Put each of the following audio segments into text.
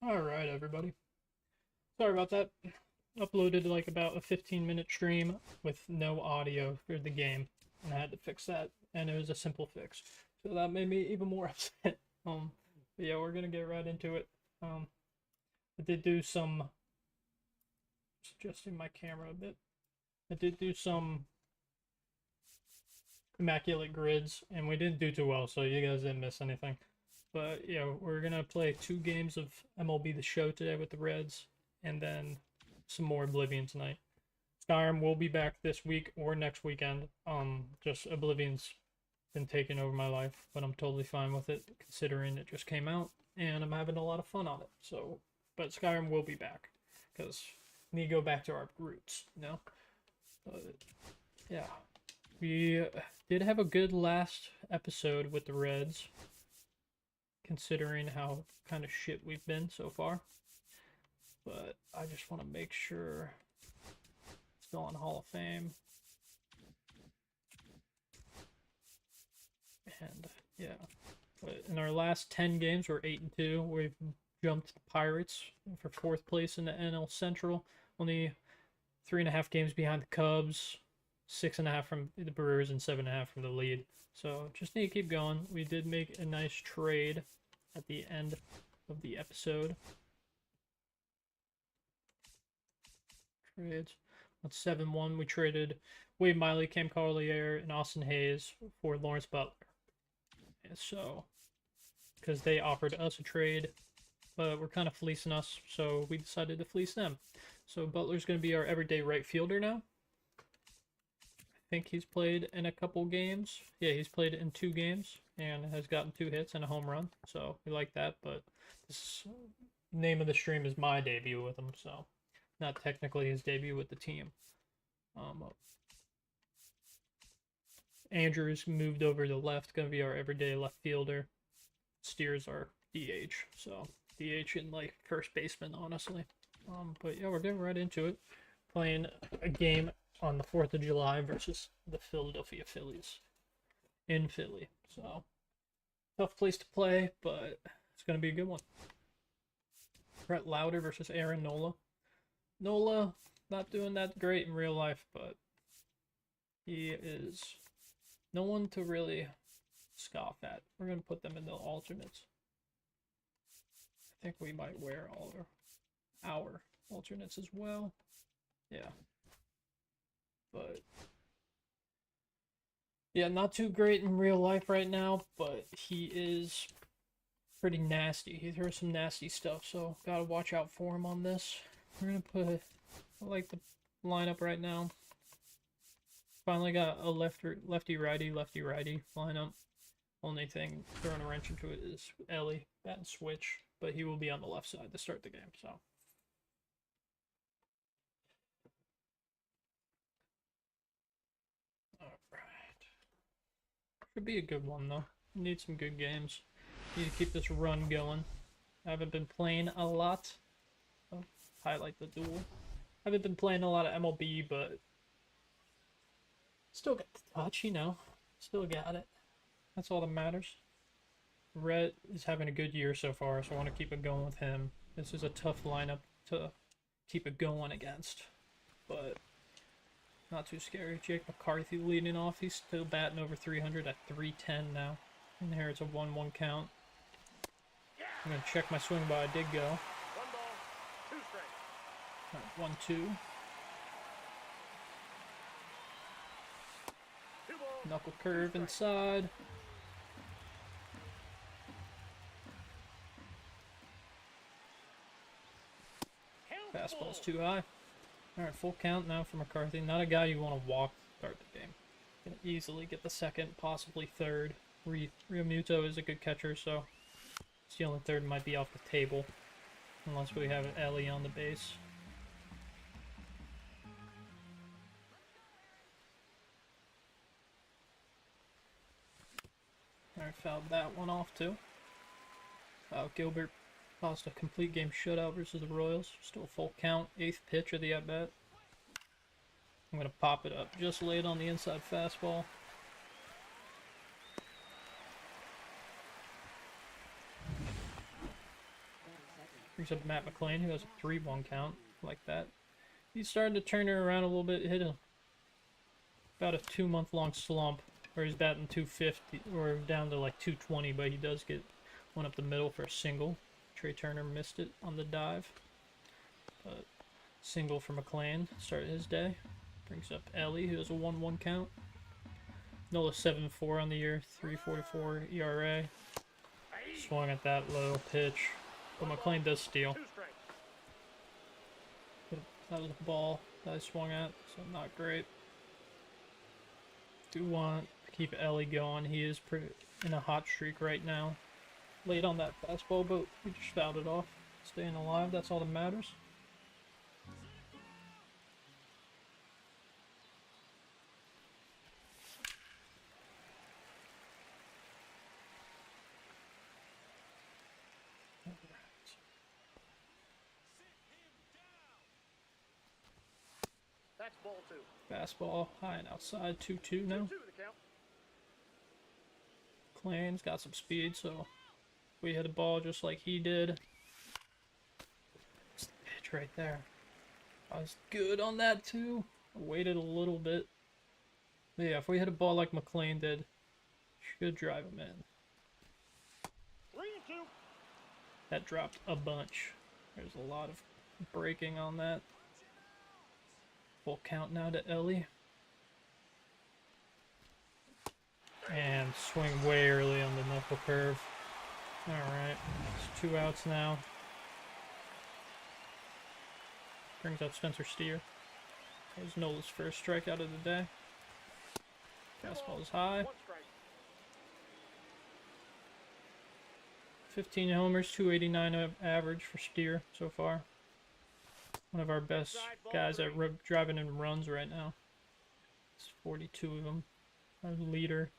Alright, everybody. Sorry about that. Uploaded like about a 15-minute stream with no audio for the game, and I had to fix that, and it was a simple fix. So that made me even more upset. But yeah, we're gonna get right into it. I did do some adjusting my camera a bit. I did do some immaculate grids, and we didn't do too well, so you guys didn't miss anything. But yeah, we're gonna play 2 games of MLB The Show today with the Reds, and then some more Oblivion tonight. Skyrim will be back this week or next weekend. Just Oblivion's been taking over my life, but I'm totally fine with it considering it just came out and I'm having a lot of fun on it. So, but Skyrim will be back because we need to go back to our roots, you know. But yeah, we did have a good last episode with the Reds, considering how kind of shit we've been so far. But I just want to make sure it's still on Hall of Fame. And yeah, but in our last 10 games, we're 8-2. We've jumped the Pirates for 4th place in the NL Central. Only 3.5 games behind the Cubs, 6.5 from the Brewers, and 7.5 from the lead. So just need to keep going. We did make a nice trade at the end of the episode. Trades. On 7-1, we traded Wade Miley, Cam Collier, and Austin Hayes for Lawrence Butler. And so, because they offered us a trade, but we're kind of fleecing us, so we decided to fleece them. So Butler's going to be our everyday right fielder now. I think he's played in a couple games. Yeah, he's played in 2 games and has gotten 2 hits and a home run. So we like that, but this name of the stream is my debut with him, so not technically his debut with the team. Andrews moved over to left, going to be our everyday left fielder. Steers our DH, so DH and like first baseman, honestly. But yeah, we're getting right into it. Playing a game on the 4th of July versus the Philadelphia Phillies in Philly. So tough place to play, but it's going to be a good one. Brett Lauder versus Aaron Nola. Nola, not doing that great in real life, but he is no one to really scoff at. We're going to put them in the alternates. I think we might wear all our alternates as well. Yeah. But yeah, not too great in real life right now, but he is pretty nasty. He throws some nasty stuff, so gotta watch out for him on this. We're gonna put, I like the lineup right now. Finally got a lefty-righty lineup. Only thing throwing a wrench into it is Ellie, bat and switch, but he will be on the left side to start the game, so. Alright. Should be a good one, though. Need some good games. Need to keep this run going. I haven't been playing a lot. I'll highlight the duel. I haven't been playing a lot of MLB, but still got the touch, you know. Still got it. That's all that matters. Rhett is having a good year so far, so I want to keep it going with him. This is a tough lineup to keep it going against, but not too scary. Jake McCarthy leading off. He's still batting over 300 at 310 now. And here it's a 1-1 count. I'm going to check my swing, but I did go. 1 ball, 2 strikes. 1-2. 2 balls. Knuckle curve inside. Fastball's too high. Alright, full count now for McCarthy. Not a guy you want to walk to start the game. Can easily get the second, possibly third. Realmuto is a good catcher, so stealing third might be off the table. Unless we have Ellie on the base. Alright, fouled that one off too. Gilbert caused a complete game shutout versus the Royals. Still full count, 8th pitch of the at-bat. I'm going to pop it up just late on the inside fastball. Brings up Matt McLean, who has a 3-1 count, like that. He's starting to turn it around a little bit. Hit about a 2-month-long slump where he's batting 250 or down to like 220, but he does get one up the middle for a single. Trey Turner missed it on the dive. But single for McLean started his day. Brings up Ellie, who has a 1-1 count. Nola 7-4 on the year, 3.44 ERA. Swung at that low pitch, but McLean does steal. That was a ball that I swung at, so not great. Do want to keep Ellie going. He is in a hot streak right now. Late on that fastball, but we just fouled it off. Staying alive, that's all that matters. That's ball 2. Fastball high and outside, 2-2 now. 2 the count. McLean's got some speed, so we hit a ball just like he did. It's the pitch right there. I was good on that too. I waited a little bit. But yeah, if we hit a ball like McLean did, should drive him in. 3-2. That dropped a bunch. There's a lot of braking on that. Full count now to Ellie. And swing way early on the knuckle curve. Alright, it's 2 outs now. Brings up Spencer Steer. There's Nola's first strikeout of the day. Fastball is high. 1 strike. 15 homers, 289 average for Steer so far. One of our best guys at driving in runs right now. It's 42 of them. Our leader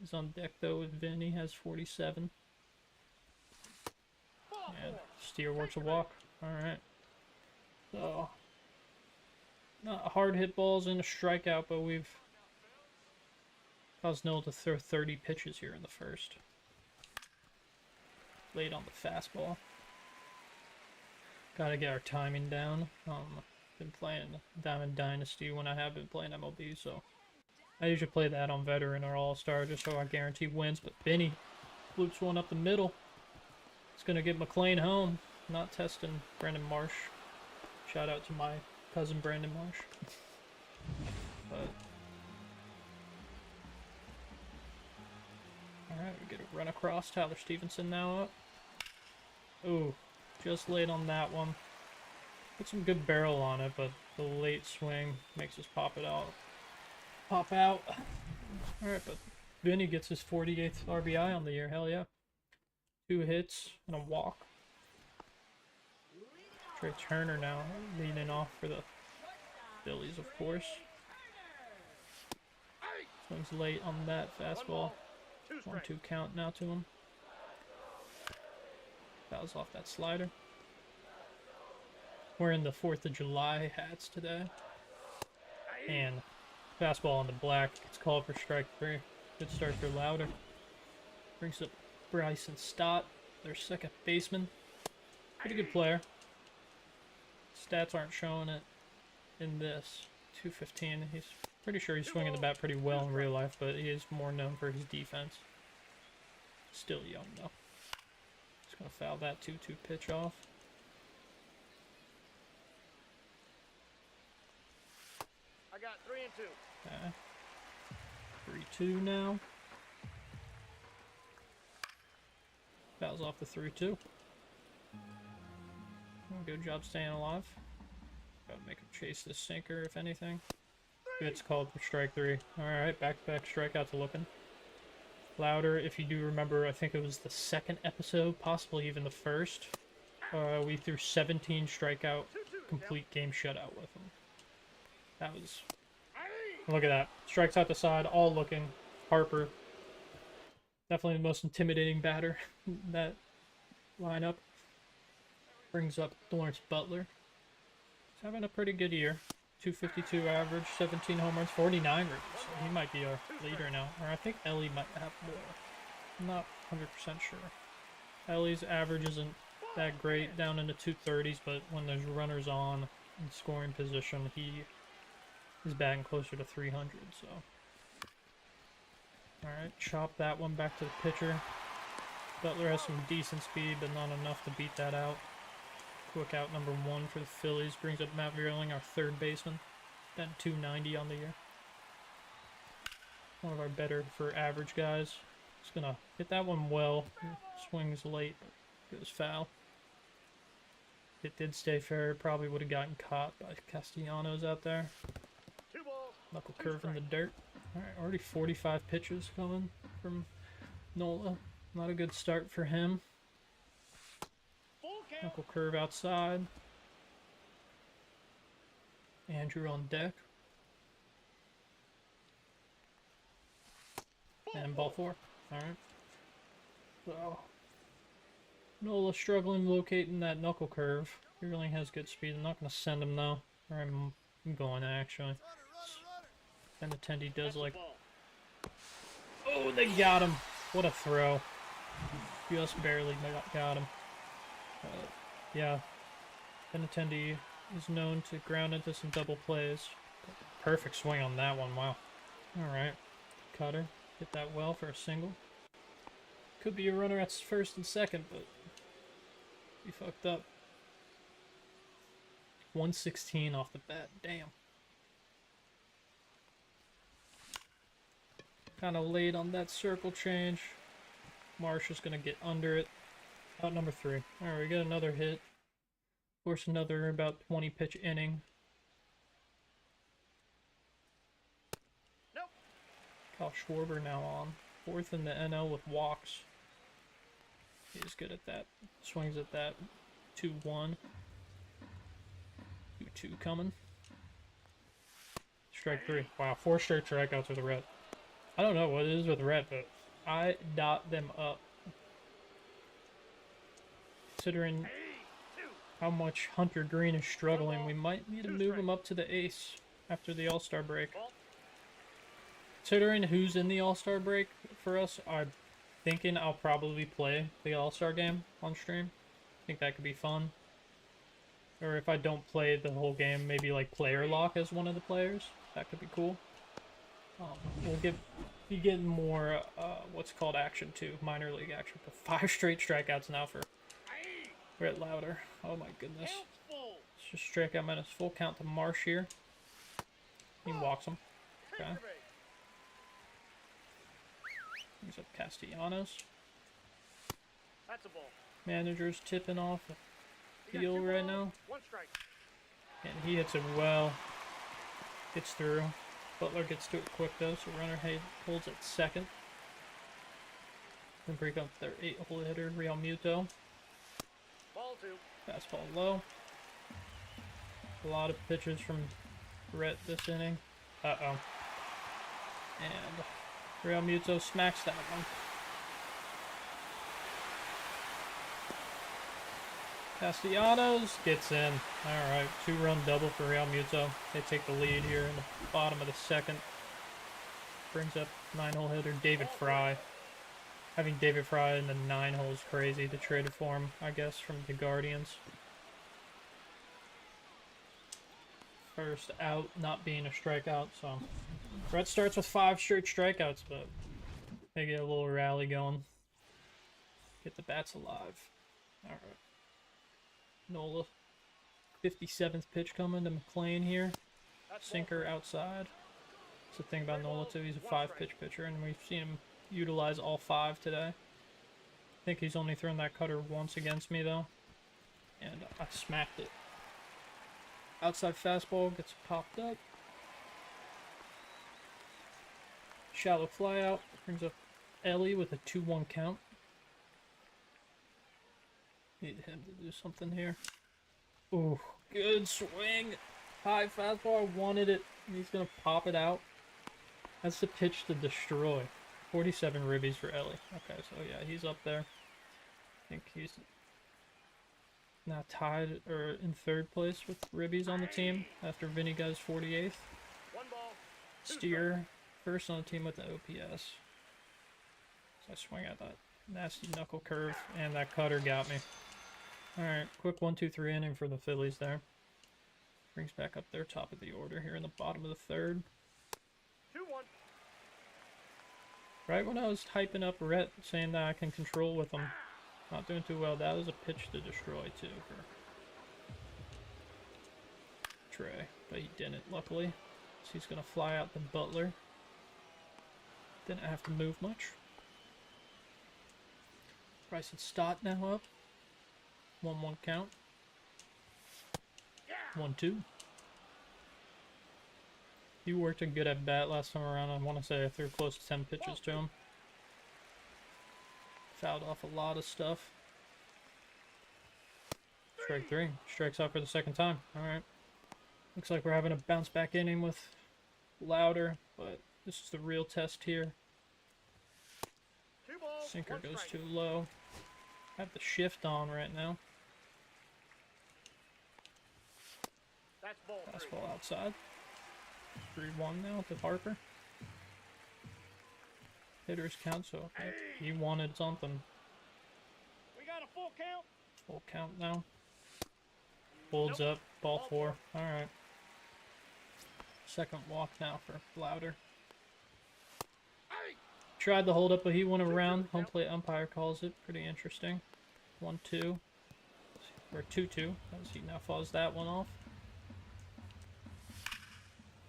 is on deck though with Vinny, has 47. And Steer works a walk. Alright. So, not hard hit balls and a strikeout, but we've caused Noel to throw 30 pitches here in the first. Late on the fastball. Gotta get our timing down. Been playing Diamond Dynasty when I have been playing MLB, so I usually play that on Veteran or All-Star just so I guarantee wins. But Benny loops one up the middle. It's gonna get McLean home. Not testing Brandon Marsh. Shout out to my cousin Brandon Marsh. But alright, we get a run across. Tyler Stevenson now up. Ooh. Just late on that one. Put some good barrel on it, but the late swing makes us pop out. Alright, but Vinny gets his 48th RBI on the year. Hell yeah. 2 hits and a walk. Trey Turner now leading off for the Phillies, of course. Swings late on that fastball. 1-2 count now to him. Fouls off that slider. We're in the 4th of July hats today. And fastball on the black. It's called for strike 3. Good start for Louder. Brings up Bryson Stott, their second baseman. Pretty good player. Stats aren't showing it in this. 215. He's pretty sure he's swinging the bat pretty well in real life, but he is more known for his defense. Still young though. Just gonna foul that 2-2 pitch off. I got 3-2. Okay. 3-2 now. Fouls off the 3-2. Good job staying alive. Gotta make him chase this sinker, if anything. It's called for strike 3. Alright, back-to-back strikeouts looking. Louder, if you do remember, I think it was the 2nd episode, possibly even the 1st. We threw 17 strikeout, complete game shutout with him. That was... Look at that. Strikes out the side, all looking. Harper. Definitely the most intimidating batter in that lineup. Brings up Lawrence Butler. He's having a pretty good year. 252 average, 17 home runs, 49 rookies. So he might be our leader now. Or I think Ellie might have more. I'm not 100% sure. Ellie's average isn't that great down into 230s, but when there's runners on in scoring position, he is batting closer to 300, so. Alright, chop that one back to the pitcher. Butler has some decent speed, but not enough to beat that out. Quick out number 1 for the Phillies. Brings up Matt Vierling, our third baseman. Batting 290 on the year. One of our better for average guys. Just gonna hit that one well. Swings late, but goes foul. If it did stay fair, probably would have gotten caught by Castellanos out there. 2 balls. Knuckle curve in the dirt. Alright, already 45 pitches coming from Nola. Not a good start for him. Full count. Knuckle curve outside. Andrew on deck. And ball 4. Alright. So, Nola struggling locating that knuckle curve. He really has good speed. I'm not going to send him though. Or I'm going to actually. Benintendi does like... Oh, they got him! What a throw. Just barely got him. Yeah. Benintendi is known to ground into some double plays. Perfect swing on that one, wow. Alright. Cutter. Hit that well for a single. Could be a runner at first and second, but he fucked up. 116 off the bat. Damn. Kind of late on that circle change. Marsh is going to get under it. Out number 3. Alright, we got another hit. Of course, another about 20 pitch inning. Nope. Kyle Schwarber now on. 4th in the NL with walks. He's good at that. Swings at that. 2-1. 2-2 coming. Strike 3. Wow, 4 straight strikeouts with the Red. I don't know what it is with Red, but I dot them up. Considering how much Hunter Green is struggling, we might need to move him up to the ace after the All-Star break. Considering who's in the All-Star break for us, I'm thinking I'll probably play the All-Star game on stream. I think that could be fun. Or if I don't play the whole game, maybe like player lock as one of the players. That could be cool. We'll be getting more what's called action too, minor league action. But 5 straight strikeouts now for Brett Lauder. Oh my goodness. It's just strikeout minus full count to Marsh here. He walks him. Okay. Brings up Castellanos. That's a ball. Manager's tipping off the field right now. 1 strike. And he hits it well. Gets through. Butler gets to it quick though, so runner holds at second. Then break up their 8-hole hitter, Real Muto. Ball 2. Fastball low. A lot of pitches from Brett this inning. Uh-oh. And Real Muto smacks that one. Castellanos gets in. Alright, 2-run double for Real Muto. They take the lead here in the bottom of the 2nd. Brings up 9-hole hitter David Fry. Having David Fry in the 9 hole is crazy. They traded for him, I guess, from the Guardians. First out, not being a strikeout, so... Brett starts with 5 straight strikeouts, but they get a little rally going. Get the bats alive. Alright. Nola. 57th pitch coming to McLean here. Sinker outside. That's the thing about Nola too. He's a 5-pitch pitcher, and we've seen him utilize all 5 today. I think he's only thrown that cutter once against me though, and I smacked it. Outside fastball gets popped up. Shallow fly out. Brings up Ellie with a 2-1 count. Need him to do something here. Ooh, good swing. High fastball. I wanted it. He's going to pop it out. That's the pitch to destroy. 47 ribbies for Ellie. Okay, so yeah, he's up there. I think he's now tied or in 3rd place with ribbies on the team after Vinny got his 48th. 1 ball. Steer first on the team with the OPS. So I swing at that nasty knuckle curve, and that cutter got me. Alright, quick 1-2-3 inning for the Phillies there. Brings back up their top of the order here in the bottom of the third. 2-1. Right when I was hyping up Rhett, saying that I can control with him. Not doing too well. That was a pitch to destroy, too, for Trey. But he didn't, luckily. So he's going to fly out to Butler. Didn't have to move much. Bryson Stott now up. 1-1 count. 1-2. He worked a good at bat last time around. I want to say I threw close to 10 pitches to him. Fouled off a lot of stuff. Strike 3. Strikes out for the second time. Alright. Looks like we're having a bounce back inning with Louder, but this is the real test here. 2 balls, Sinker 1 goes strike. too low. Have the shift on right now. That's ball 3. Fastball outside. 3-1 now to Harper. Hitters count, so he wanted something. We got a full count. Full count now. Holds up. Ball 4. Alright. Second walk now for Louder. Tried to hold up, but he went around. Home plate umpire calls it. Pretty interesting. 1-2. Or 2-2. As he now fouls that one off.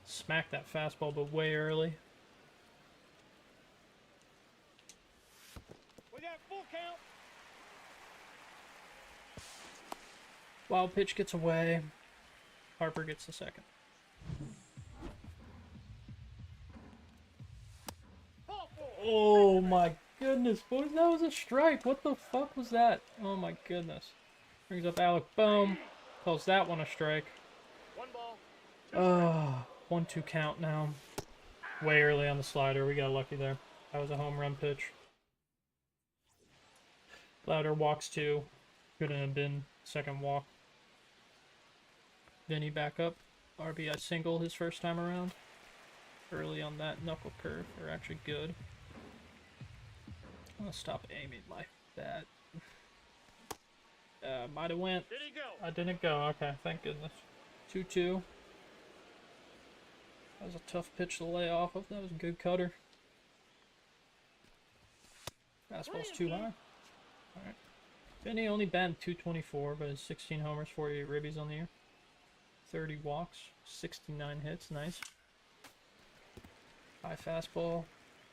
Smacked that fastball, but way early. We got full count. Wild pitch gets away. Harper gets the second. Ball 4. Oh my goodness, boys, that was a strike. What the fuck was that? Oh my goodness. Brings up Alec Bohm. Calls that one a strike. 1 ball. 2 1-2 count now. Way early on the slider. We got lucky there. That was a home run pitch. Louder walks 2. Couldn't have been second walk. Vinny back up. RBI single his first time around. Early on that knuckle curve. They're actually good. I'm gonna stop aiming my bat. Might have went. Did he go? I didn't go. Okay, thank goodness. 2-2. That was a tough pitch to lay off of. That was a good cutter. Fastball's too high. Alright. Vinny only batted .224, but has 16 homers, 48 ribbies on the year. 30 walks, 69 hits. Nice. High fastball.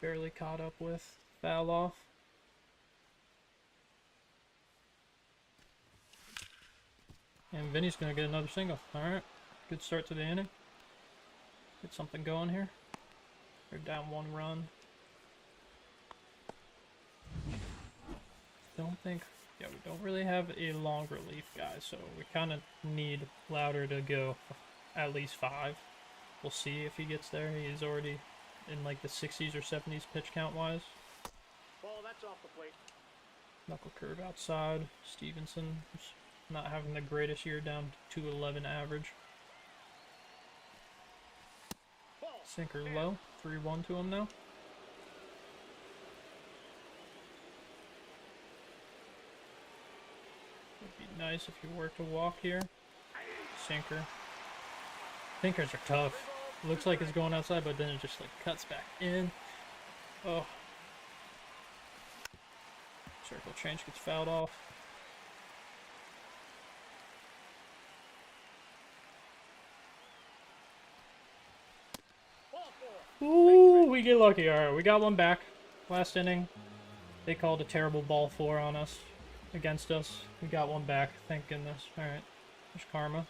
Barely caught up with. Foul off. And Vinny's going to get another single. Alright. Good start to the inning. Get something going here. They're down 1 run. Don't think... Yeah, we don't really have a long relief guy, so we kind of need Louder to go at least 5. We'll see if he gets there. He is already in like the 60s or 70s pitch count-wise. Ball, that's off the plate. Knuckle curve outside. Stevenson, who's not having the greatest year, down to 211 average. Ball. Sinker low. 3-1 to him now. Would be nice if you were to walk here. Sinker. Sinkers are tough. Looks like it's going outside, but then it just like cuts back in. Oh. Circle change gets fouled off. Ball 4. Ooh, we get lucky. Alright, we got one back. Last inning, they called a terrible ball 4 on us. Against us. We got one back. Thank goodness. Alright. There's karma.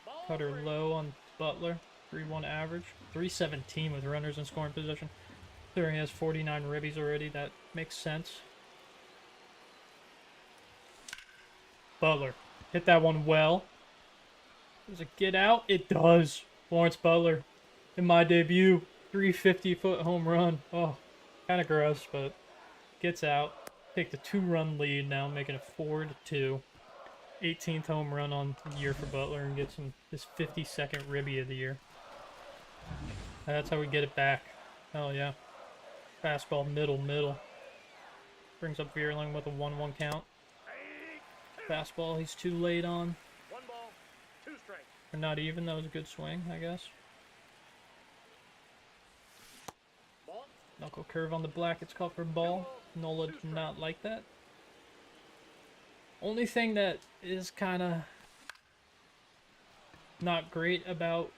Ball Cutter 3. low on Butler. 3-1 average. 317 with runners in scoring position. There he has 49 ribbies already. That makes sense. Butler. Hit that one well. Does it get out? It does. Lawrence Butler. In my debut. 350-foot home run. Oh, kind of gross, but gets out. Take the 2-run lead now, making it 4-2. 18th home run on the year for Butler and gets him his 52nd ribby of the year. That's how we get it back. Hell yeah. Fastball middle. Brings up Vierling with a 1-1 count. Fastball, he's too late on. 1 ball, 2 strikes. Or not even, that was a good swing, I guess. Ball. Knuckle curve on the black, it's called for ball. Nola did not like that. Only thing that is kind of not great about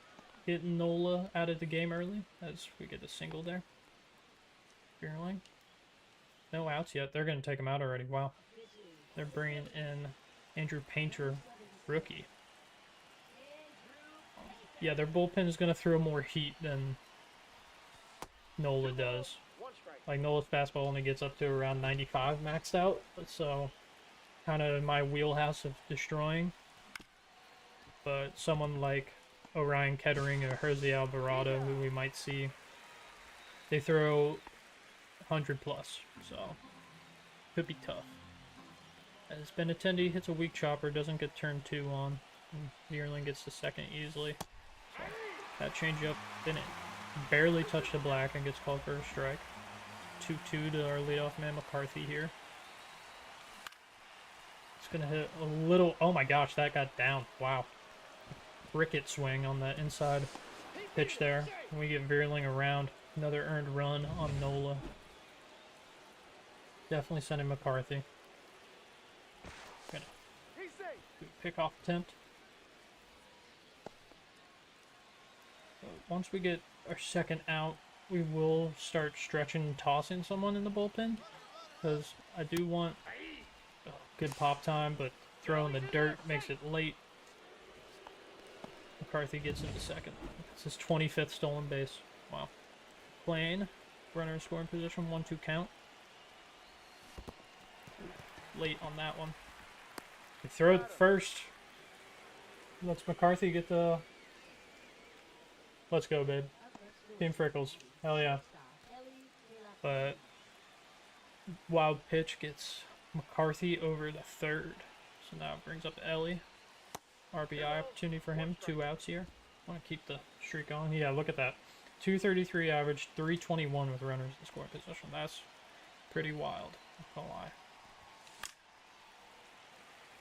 getting Nola out of the game early, as we get a single there. Fearling. No outs yet. They're going to take him out already. Wow. They're bringing in Andrew Painter, rookie. Yeah, their bullpen is going to throw more heat than Nola does. 1 strike. Like, Nola's fastball only gets up to around 95 maxed out, so kind of in my wheelhouse of destroying. But someone like Orion Kettering or Jose Alvarado, who we might see, they throw 100 plus, so could be tough. As Benintendi hits a weak chopper, doesn't get turn 2 on, and Vierling gets the second easily. So that changeup didn't barely touch the black and gets called for a strike. 2-2 to our leadoff man McCarthy here. It's gonna hit a little. Oh my gosh, that got down. Wow. Ricket swing on that inside pitch there. And we get Vierling around. Another earned run on Nola. Definitely sending McCarthy. Gonna do a pickoff attempt. Once we get our second out, we will start stretching and tossing someone in the bullpen. Because I do want good pop time, but throwing the dirt makes it late. McCarthy gets into second. It's his 25th stolen base. Wow. Plain. Runner in scoring position. 1-2 count. Late on that one. We throw it first. Lets McCarthy get the... Let's go, babe. Team Frickles. Hell yeah. But wild pitch gets McCarthy over the third. So now it brings up Ellie. RBI opportunity for him. 2 outs here. Want to keep the streak going. Yeah, look at that. 233 average, 321 with runners in scoring position. That's pretty wild. Not gonna lie.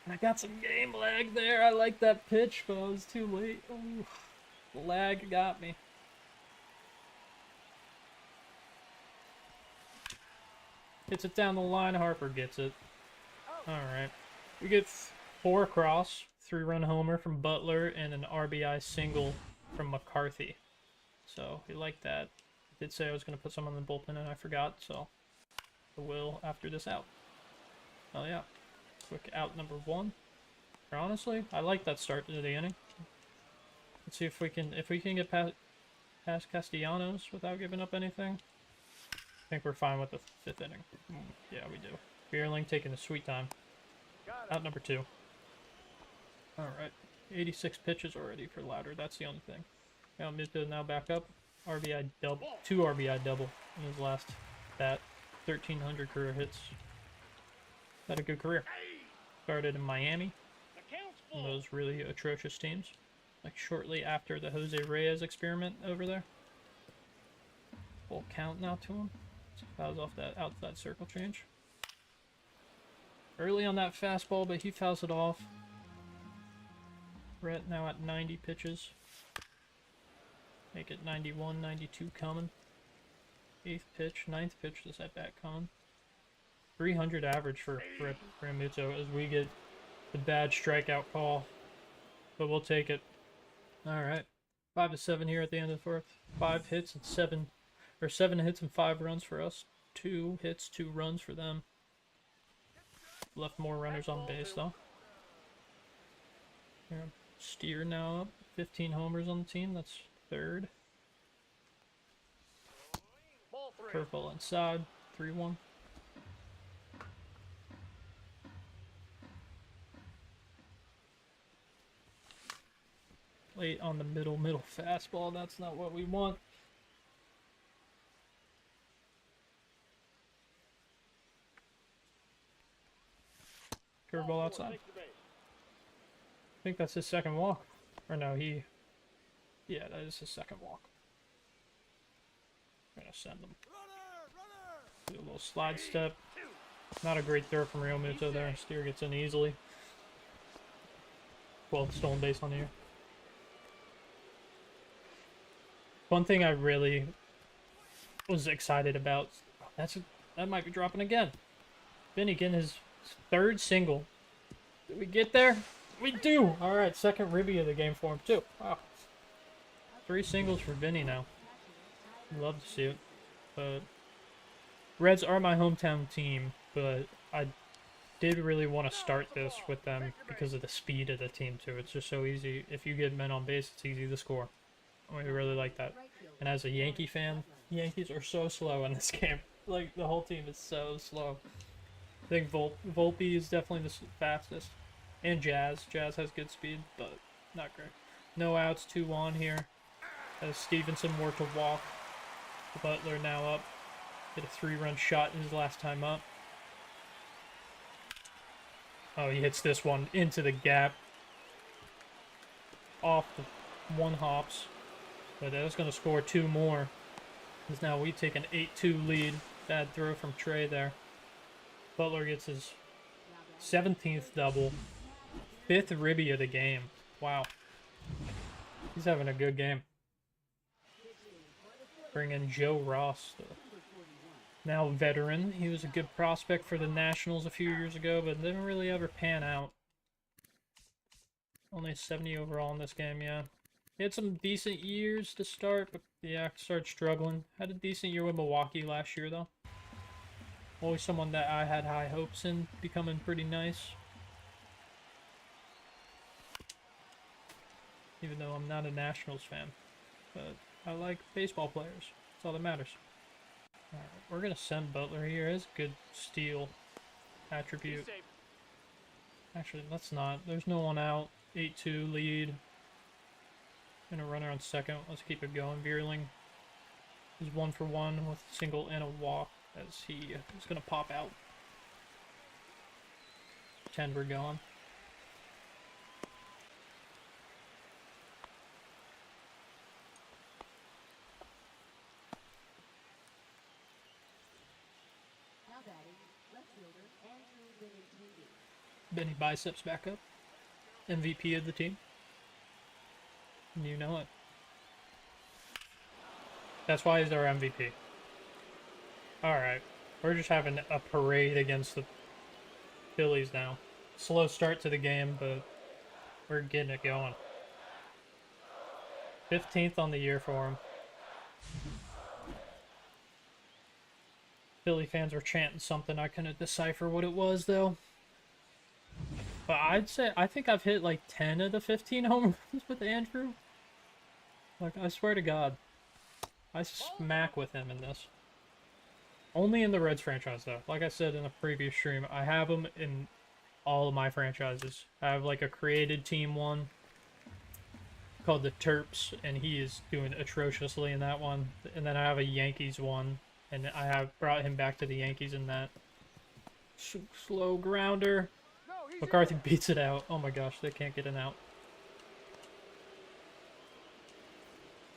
And I got some game lag there. I like that pitch, but I was too late. Ooh, the lag got me. Hits it down the line. Harper gets it. Alright. We get 4 across. 3-run homer from Butler and an RBI single from McCarthy. So we like that. I did say I was going to put someone in the bullpen and I forgot, so I will after this out. Oh yeah. Quick out number 1. Or honestly, I like that start to the inning. Let's see if we can get past Castellanos without giving up anything. I think we're fine with the 5th inning. Yeah, we do. Vierling taking a sweet time. Out number 2. Alright. 86 pitches already for Louder. That's the only thing. Now Mizdo now back up. RBI double. 2 RBI double in his last bat. 1,300 career hits. Had a good career. Started in Miami. One of those really atrocious teams. Like shortly after the Jose Reyes experiment over there. Full count now to him. So fouls off that outside circle change. Early on that fastball, but he fouls it off. Brett now at 90 pitches. Make it 91, 92 coming. 8th pitch, 9th pitch, this at bat coming. 300 average for Brett Ramuzzo as we get the bad strikeout call. But we'll take it. Alright. 5-7 here at the end of the 4th. 5 hits and 7 hits and 5 runs for us. 2 hits, 2 runs for them. Left more runners on base though. Here, Steer now up. 15 homers on the team. That's 3rd. Curveball inside. 3-1. Late on the middle fastball. That's not what we want. Curveball outside. I think that's his second walk. Or no, yeah, that is his second walk. I'm gonna send him. Do a little slide step. Not a great throw from Real Muto there. Steer gets in easily. 12th stolen base on the year. One thing I really was excited about. That might be dropping again. Benny getting his 3rd single. Did we get there? We do! Alright, 2nd ribby of the game for him, too. Wow. 3 singles for Benny now. Love to see it. But Reds are my hometown team, but I did really want to start this with them because of the speed of the team, too. It's just so easy. If you get men on base, it's easy to score. We really like that. And as a Yankee fan, Yankees are so slow in this game. Like, the whole team is so slow. I think Volpe is definitely the fastest. And Jazz. Jazz has good speed, but not great. No outs, 2-1 here. As Stevenson worked a walk. Butler now up. Hit a 3-run shot in his last time up. Oh, he hits this one into the gap. Off the 1 hops. But that's going to score 2 more. Because now we take an 8-2 lead. Bad throw from Trey there. Butler gets his 17th double. 5th ribby of the game. Wow. He's having a good game. Bring in Joe Ross. Now veteran. He was a good prospect for the Nationals a few years ago, but didn't really ever pan out. Only 70 overall in this game, yeah. He had some decent years to start, but yeah, started struggling. Had a decent year with Milwaukee last year, though. Always someone that I had high hopes in becoming pretty nice. Even though I'm not a Nationals fan. But I like baseball players. That's all that matters. Alright, we're going to send Butler here. It's a good steal attribute. Actually, let's not. There's no one out. 8-2 lead. And a runner on second. Let's keep it going. Veerling is 1 for 1 with a single and a walk as he is going to pop out. 10 we're going. Benny Biceps back up. MVP of the team. And you know it. That's why he's our MVP. Alright. We're just having a parade against the Phillies now. Slow start to the game, but we're getting it going. 15th on the year for him. Philly fans were chanting something. I couldn't decipher what it was, though. But I'd say, I think I've hit like 10 of the 15 home runs with Andrew. Like, I swear to God. I smack with him in this. Only in the Reds franchise, though. Like I said in a previous stream, I have him in all of my franchises. I have like a created team one called the Terps, and he is doing atrociously in that one. And then I have a Yankees one, and I have brought him back to the Yankees in that. Slow grounder. McCarthy beats it out. Oh my gosh, they can't get an out.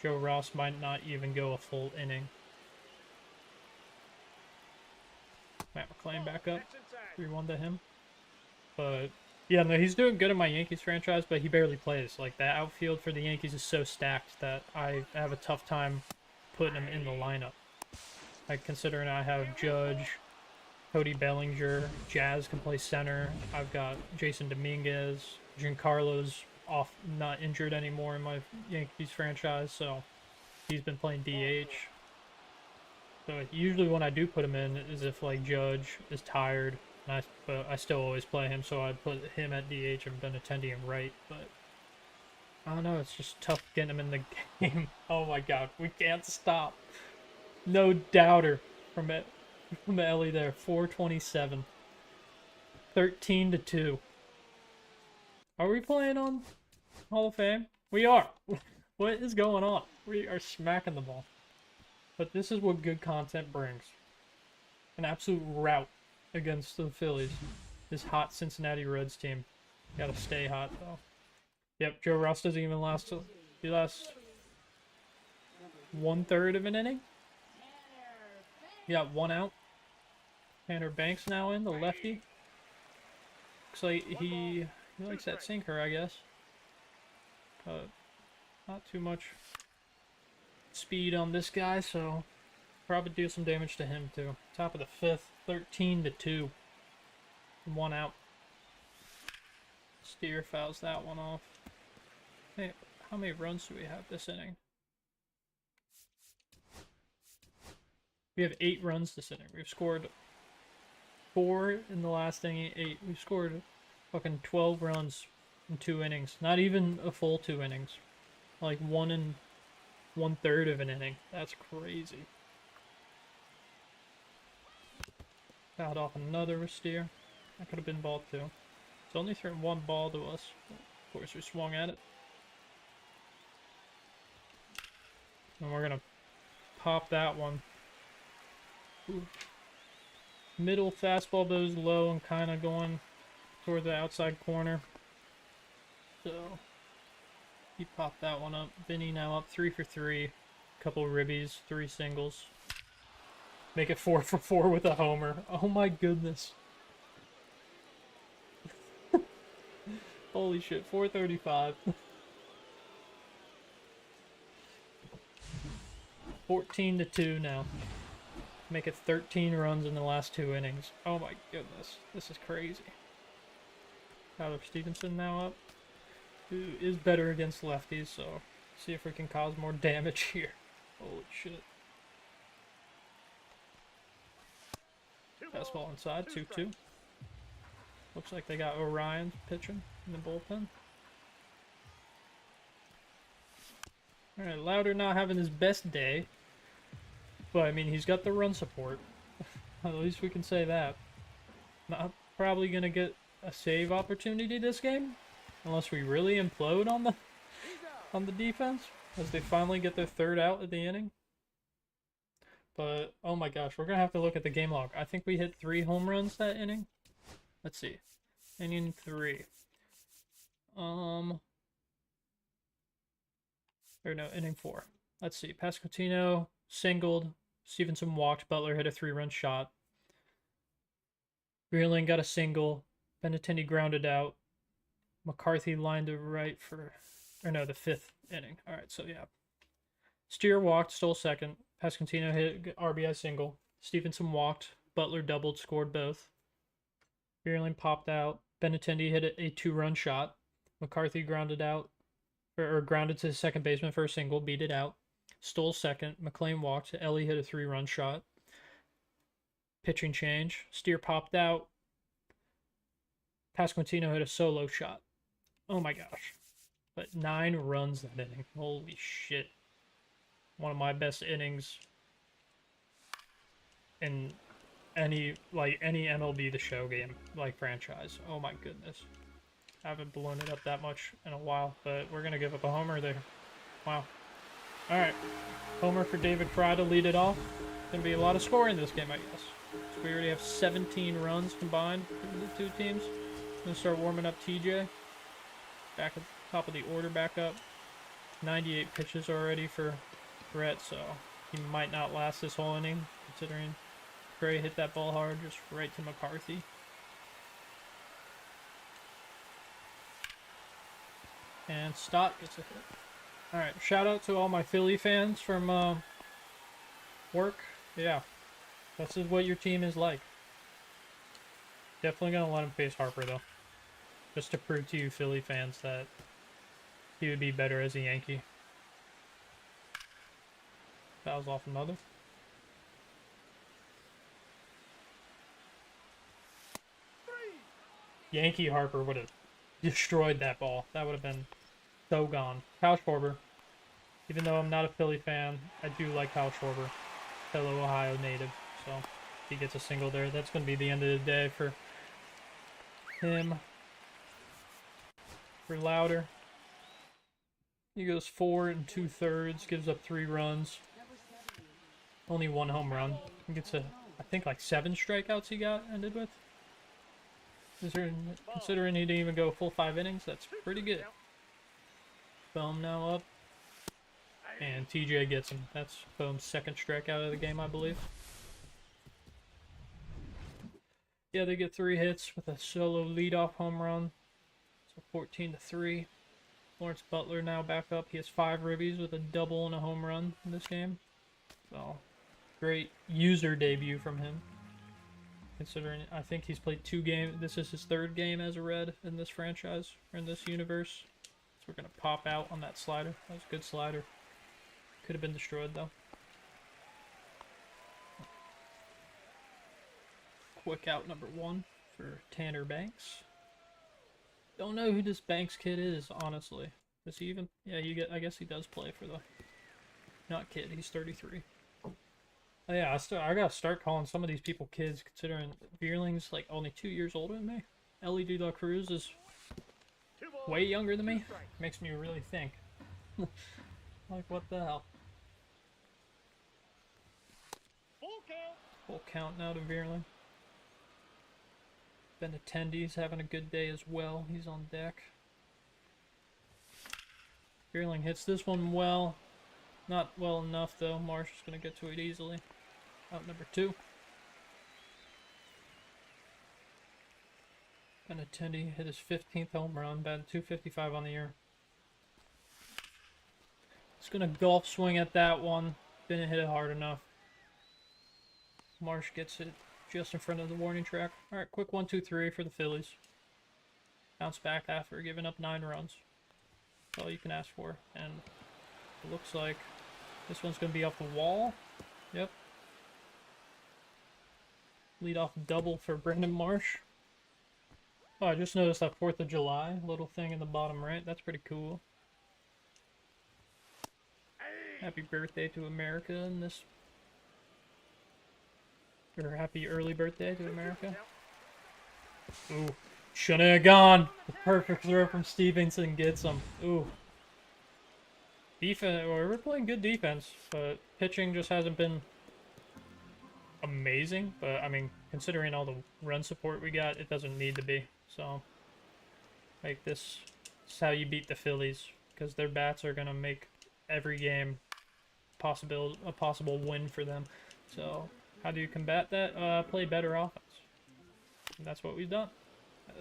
Joe Ross might not even go a full inning. Matt McClain back up. 3-1 to him. But, yeah, no, he's doing good in my Yankees franchise, but he barely plays. Like, that outfield for the Yankees is so stacked that I have a tough time putting him in the lineup. Like, considering I have Judge, Cody Bellinger, Jazz can play center. I've got Jason Dominguez, Giancarlo's off, not injured anymore in my Yankees franchise, so he's been playing DH. So usually when I do put him in is if like Judge is tired, and but I still always play him, so I put him at DH and Benintendi and right. But I don't know, it's just tough getting him in the game. Oh my God, we can't stop. No doubter from Ellie there. 427. 13-2. Are we playing on Hall of Fame? We are. What is going on? We are smacking the ball. But this is what good content brings. An absolute rout against the Phillies. This hot Cincinnati Reds team. Gotta stay hot, though. Yep, Joe Ross doesn't even last. He lasts 1/3 of an inning. He got 1 out. Tanner Banks now in, the lefty. Looks like he likes that sinker, I guess. Not too much speed on this guy, so probably do some damage to him too. Top of the fifth, 13-2. 1 out. Steer fouls that one off. Hey, how many runs do we have this inning? We have 8 runs this inning. We've scored 4 in the last inning, 8. We've scored fucking 12 runs in 2 innings. Not even a full 2 innings. Like 1 and 1/3 of an inning. That's crazy. Fouled off another steer. That could have been ball 2. It's only thrown 1 ball to us. Of course, we swung at it. And we're gonna pop that one. Ooh. Middle fastball goes low and kind of going toward the outside corner. So he popped that one up. Vinny now up 3 for 3. Couple ribbies, 3 singles. Make it 4 for 4 with a homer. Oh my goodness. Holy shit, 435. 14-2 now. Make it 13 runs in the last 2 innings. Oh my goodness, this is crazy. Tyler Stevenson now up, who is better against lefties, so see if we can cause more damage here. Holy shit. Fastball inside, 2-2. Looks like they got Orion pitching in the bullpen. Alright, Louder not having his best day. But, I mean, he's got the run support. At least we can say that. Not probably going to get a save opportunity this game. Unless we really implode on the defense. As they finally get their 3rd out of the inning. But, oh my gosh, we're going to have to look at the game log. I think we hit 3 home runs that inning. Let's see. Inning 3. Or no, inning 4. Let's see. Pasquantino singled. Stevenson walked. Butler hit a 3-run shot. Breland got a single. Benintendi grounded out. McCarthy lined to right for... Or no, the 5th inning. Alright, so yeah. Steer walked, stole second. Pasquantino hit RBI single. Stevenson walked. Butler doubled, scored both. Breland popped out. Benintendi hit a 2-run shot. McCarthy grounded out. Or grounded to the second baseman for a single, beat it out. Stole second. McLean walked. Ellie hit a 3-run shot. Pitching change. Steer popped out. Pasquantino hit a solo shot. Oh my gosh. But 9 runs that inning. Holy shit. One of my best innings in any MLB The Show game, like franchise. Oh my goodness. I haven't blown it up that much in a while, but we're going to give up a homer there. Wow. Alright. Homer for David Fry to lead it off. Going to be a lot of scoring in this game, I guess. So we already have 17 runs combined for the 2 teams. Going to start warming up TJ. Back at the top of the order, back up. 98 pitches already for Brett, so he might not last this whole inning, considering Gray hit that ball hard just right to McCarthy. And Stott gets a hit. Alright, shout out to all my Philly fans from work. Yeah, this is what your team is like. Definitely gonna let him face Harper, though. Just to prove to you Philly fans that he would be better as a Yankee. Fouls off another. Yankee Harper would have destroyed that ball. That would have been so gone. Kyle Schwarber. Even though I'm not a Philly fan, I do like Kyle Schwarber. Fellow Ohio native. So if he gets a single there, that's going to be the end of the day for him. For Louder. He goes 4 2/3, gives up 3 runs. Only 1 home run. He gets I think like 7 strikeouts he ended with. Considering he didn't even go full 5 innings, that's pretty good. Bohm now up. And TJ gets him. That's Bohm's 2nd strikeout of the game, I believe. Yeah, they get 3 hits with a solo leadoff home run. So 14-3. Lawrence Butler now back up. He has 5 ribbies with a double and a home run in this game. So, great user debut from him. Considering I think he's played 2 games. This is his 3rd game as a Red in this franchise, or in this universe. So we're going to pop out on that slider. That was a good slider. Could have been destroyed, though. Quick out number 1 for Tanner Banks. Don't know who this Banks kid is, honestly. Does he even? Yeah, I guess he does play for the. Not kid. He's 33. Oh yeah, I gotta start calling some of these people kids, considering Veerling's like only 2 years older than me. Ellie De La Cruz is way younger than me. Makes me really think. Like, what the hell? Full count now to Veerling. Benintendi's having a good day as well. He's on deck. Veerling hits this one well. Not well enough, though. Marsh is going to get to it easily. Out number 2. Benintendi hit his 15th home run. Batted .255 on the year. He's going to golf swing at that one. Didn't hit it hard enough. Marsh gets it just in front of the warning track. Alright, quick 1-2-3 for the Phillies. Bounce back after giving up 9 runs. That's all you can ask for. And it looks like this one's going to be off the wall. Yep. Lead off double for Brandon Marsh. Oh, I just noticed that 4th of July little thing in the bottom right. That's pretty cool. Happy birthday to America in this. Or happy early birthday to America. Ooh. Shouldn't have gone. The perfect throw from Stevenson gets him. Ooh. Defense, well, we're playing good defense, but pitching just hasn't been amazing. But, I mean, considering all the run support we got, it doesn't need to be. So, like, this is how you beat the Phillies, because their bats are going to make every game a possible win for them. So, how do you combat that? Play better offense. And that's what we've done.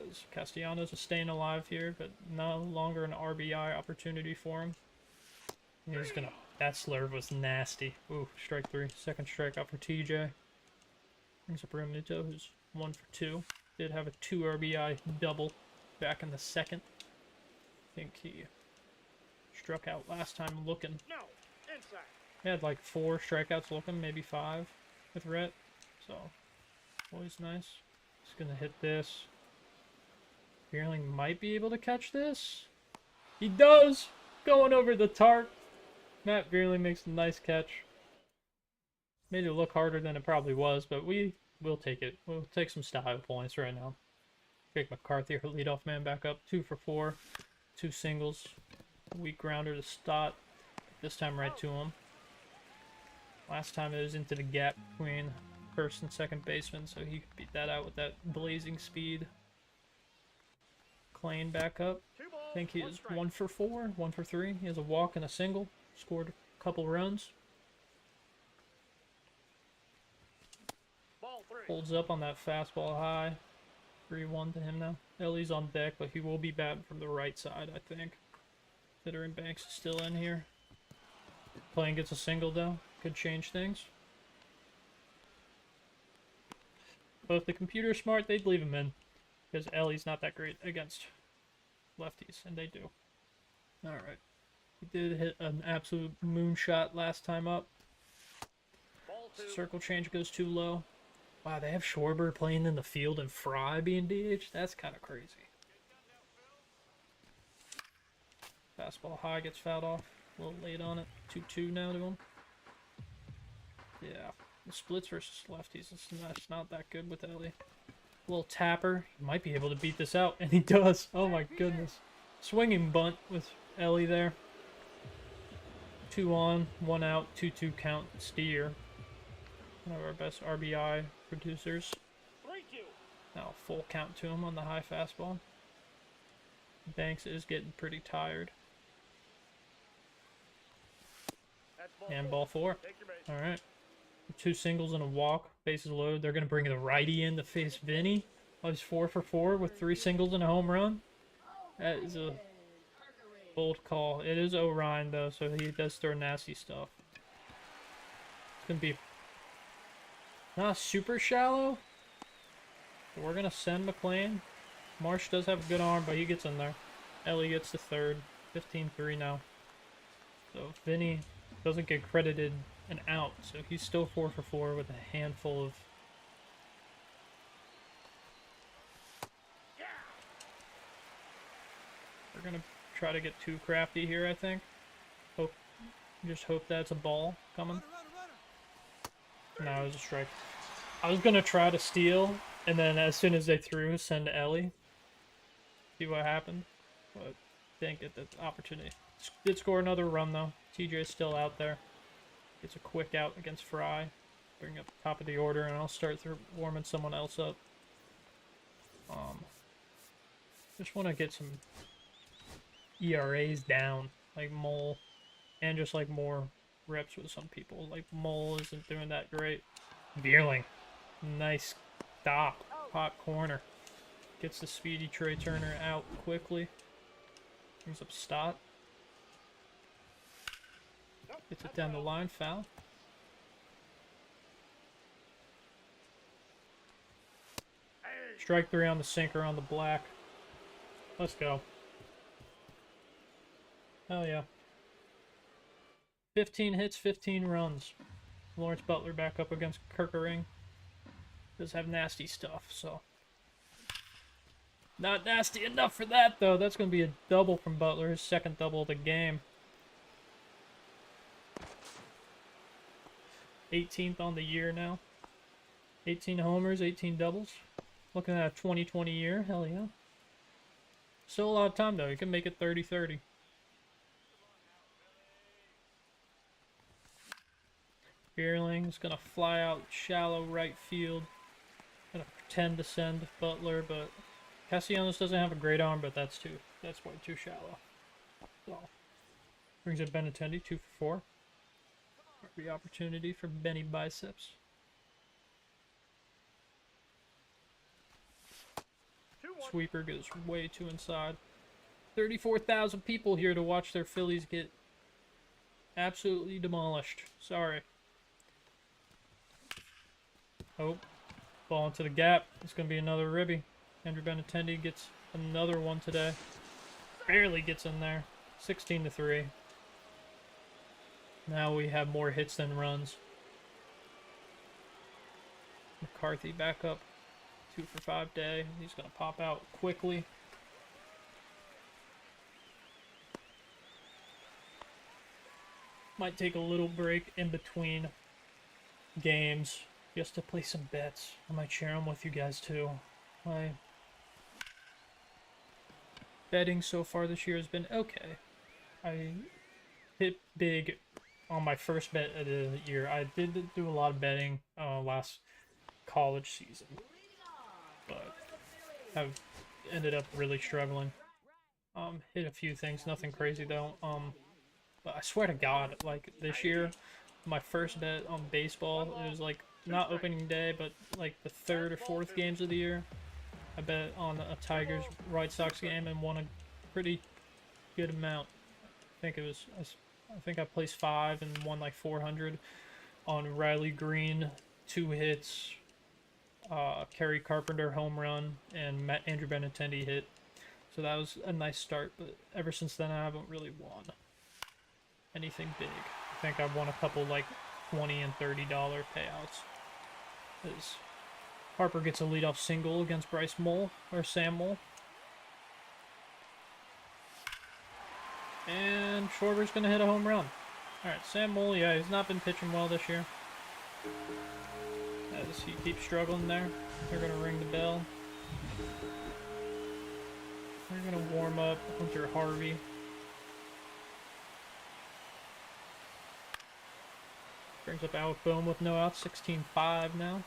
As Castellanos is staying alive here, but no longer an RBI opportunity for him. He's gonna. That slurve was nasty. Ooh, strike 3. Second strikeout for TJ. Brings up Realmuto, who's 1 for 2. Did have a 2 RBI double back in the 2nd. I think he struck out last time looking. No, inside. He had like 4 strikeouts looking, maybe 5 with Rhett. So, always nice. He's gonna hit this. Veerling might be able to catch this. He does! Going over the tarp. Matt Veerling makes a nice catch. Made it look harder than it probably was, but we will take it. We'll take some style points right now. Jake McCarthy, her leadoff man, back up. 2 for 4. 2 singles. Weak grounder to Stott. This time right to him. Last time it was into the gap between first and second baseman, so he could beat that out with that blazing speed. Klein back up. I think he is 1 for 4, 1 for 3. He has a walk and a single. Scored a couple runs. Ball 3. Holds up on that fastball high. 3-1 to him now. Ellie's on deck, but he will be batting from the right side, I think. Considering Banks is still in here. Klein gets a single, though. Could change things. But if the computer's smart, they'd leave him in. Because Ellie's not that great against lefties, and they do. Alright. He did hit an absolute moonshot last time up. Ball 2. Circle change goes too low. Wow, they have Schwarber playing in the field and Fry being DH? That's kind of crazy. Fastball high gets fouled off. A little late on it. 2-2 now to him. Yeah. The splits versus lefties, it's not that good with Ellie. A little tapper. He might be able to beat this out, and he does. Oh my goodness. Swinging bunt with Ellie there. 2 on, 1 out, 2-2 count Steer. One of our best RBI producers. 3-2. Now full count to him on the high fastball. Banks is getting pretty tired. That's ball And 4. ball 4. Take your base. Alright. 2 singles and a walk. Bases loaded. They're going to bring the righty in to face Vinny. Oh, he's 4 for 4 with 3 singles and a home run. That is a Bold call. It is Orion, though, so he does throw nasty stuff. It's going to be not super shallow. But we're going to send McLean. Marsh does have a good arm, but he gets in there. Ellie gets the third. 15-3 now. So Vinny doesn't get credited an out, so he's still 4 for 4 with a handful of... We're going to try to get too crafty here, I think. Just hope that's a ball coming. No, it was a strike. I was going to try to steal, and then as soon as they threw, send to Ellie. See what happened. But didn't get the opportunity. Did score another run, though. TJ's still out there. Gets a quick out against Fry. Bring up the top of the order, and I'll start warming someone else up. Just want to get some ERAs down, like Mole, and just like more reps with some people. Like Mole isn't doing that great. Bierling, nice stop, hot corner, gets the speedy Trey Turner out quickly. Brings up Stott, gets it down the line, foul. Strike 3 on the sinker on the black. Let's go. Hell yeah. 15 hits, 15 runs. Lawrence Butler back up against Kirkering. Does have nasty stuff, so. Not nasty enough for that, though. That's going to be a double from Butler, his second double of the game. 18th on the year now. 18 homers, 18 doubles. Looking at a 2020 year, hell yeah. Still a lot of time, though. You can make it 30-30. Bierling's going to fly out shallow right field. Going to pretend to send Butler, but Castellanos doesn't have a great arm, but that's way too shallow. So, brings up Benintendi, 2 for 4. Every opportunity for Benny Biceps. Sweeper goes way too inside. 34,000 people here to watch their Phillies get absolutely demolished. Sorry. Oh, ball into the gap. It's going to be another ribby. Andrew Benintendi gets another one today. Barely gets in there. 16-3. Now we have more hits than runs. McCarthy back up. 2 for 5 day. He's going to pop out quickly. Might take a little break in between games just to play some bets. I might share them with you guys too. My betting so far this year has been okay. I hit big on my first bet of the year. I did do a lot of betting last college season, but I've ended up really struggling. Hit a few things, nothing crazy though. But I swear to God, like this year, my first bet on baseball, it was like not opening day, but like the 3rd or 4th games of the year. I bet on a Tigers White Sox game and won a pretty good amount. I think I placed 5 and won like 400 on Riley Green, 2 hits, Kerry Carpenter home run, and Andrew Benintendi hit. So that was a nice start, but ever since then I haven't really won anything big. I think I've won a couple like $20 and $30 payouts. As Harper gets a leadoff single against Bryce Mole, or Sam Mole. And Schwarber's going to hit a home run. Alright, Sam Mole, yeah, he's not been pitching well this year. As he keeps struggling there. They're going to ring the bell. They're going to warm up Hunter Harvey. Brings up Alec Boehm with no outs, 16-5 now.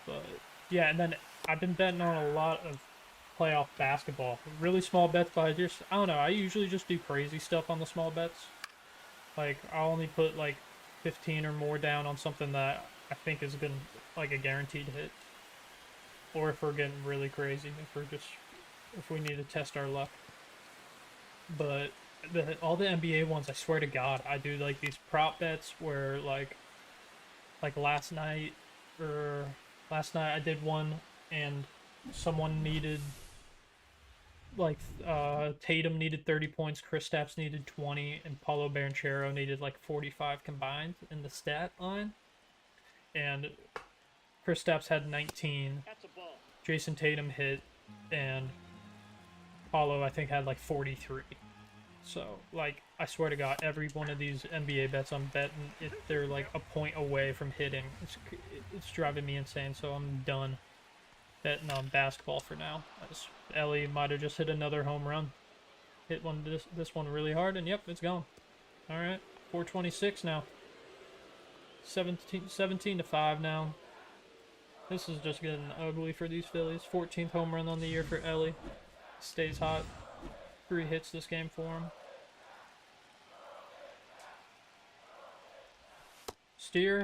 But, yeah, and then I've been betting on a lot of playoff basketball. Really small bets, but I don't know, I usually just do crazy stuff on the small bets. Like, I'll only put, like, 15 or more down on something that I think is going to, like, a guaranteed hit. Or if we're getting really crazy, if we need to test our luck. but all the NBA ones, I swear to God, I do like these prop bets where like last night I did one and someone needed like Tatum needed 30 points, Kristaps needed 20, and Paulo Banchero needed like 45 combined in the stat line. And Kristaps had 19, That's a ball. Jason Tatum hit, and Paulo I think had like 43. So like I swear to God, every one of these NBA bets I'm betting, they're like a point away from hitting. It's driving me insane. So I'm done betting on basketball for now. As Ellie might have just hit another home run. Hit this one really hard, and yep, it's gone. All right, 426 now. 17 to 5 now. This is just getting ugly for these Phillies. 14th home run on the year for Ellie. Stays hot. 3 hits this game for him. Steer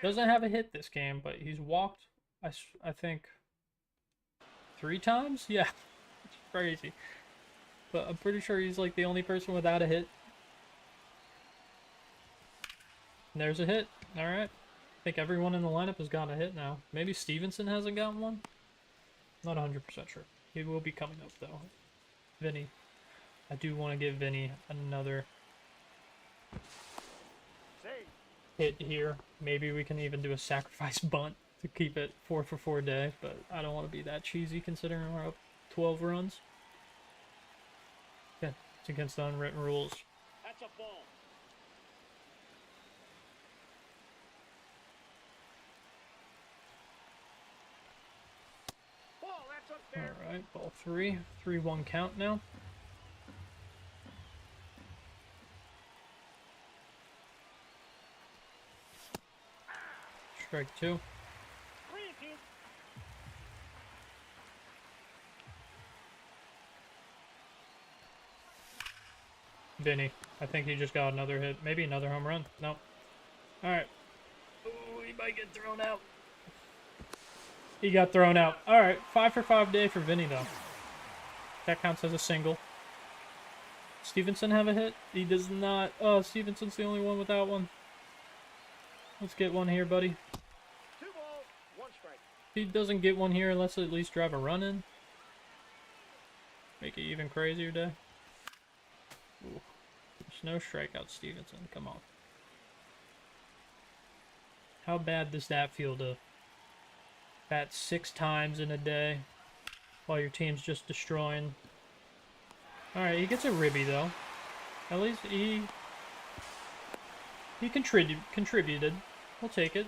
doesn't have a hit this game, but he's walked, I think, 3 times? Yeah, it's crazy. But I'm pretty sure he's like the only person without a hit. And there's a hit. Alright. I think everyone in the lineup has gotten a hit now. Maybe Stevenson hasn't gotten one? Not 100% sure. He will be coming up, though. Vinny. I do want to give Vinny another hit here. Maybe we can even do a sacrifice bunt to keep it 4-for-4 day, but I don't want to be that cheesy considering we're up 12 runs. Yeah, it's against the unwritten rules. That's a ball. Ball, that's up there. Alright, ball 3. 3-1 count now. Strike 2. 3-2. Vinny. I think he just got another hit. Maybe another home run. Nope. Alright. Ooh, he might get thrown out. He got thrown out. Alright, 5-for-5 day for Vinny, though. That counts as a single. Stevenson have a hit? He does not. Oh, Stevenson's the only one without one. Let's get one here, buddy. 2 balls, 1 strike. He doesn't get one here unless at least drive a run in. Make it even crazier day. Ooh. There's no strikeout, Stevenson. Come on. How bad does that feel to bat 6 times in a day while your team's just destroying? Alright, he gets a ribby, though. At least he contributed. We'll take it.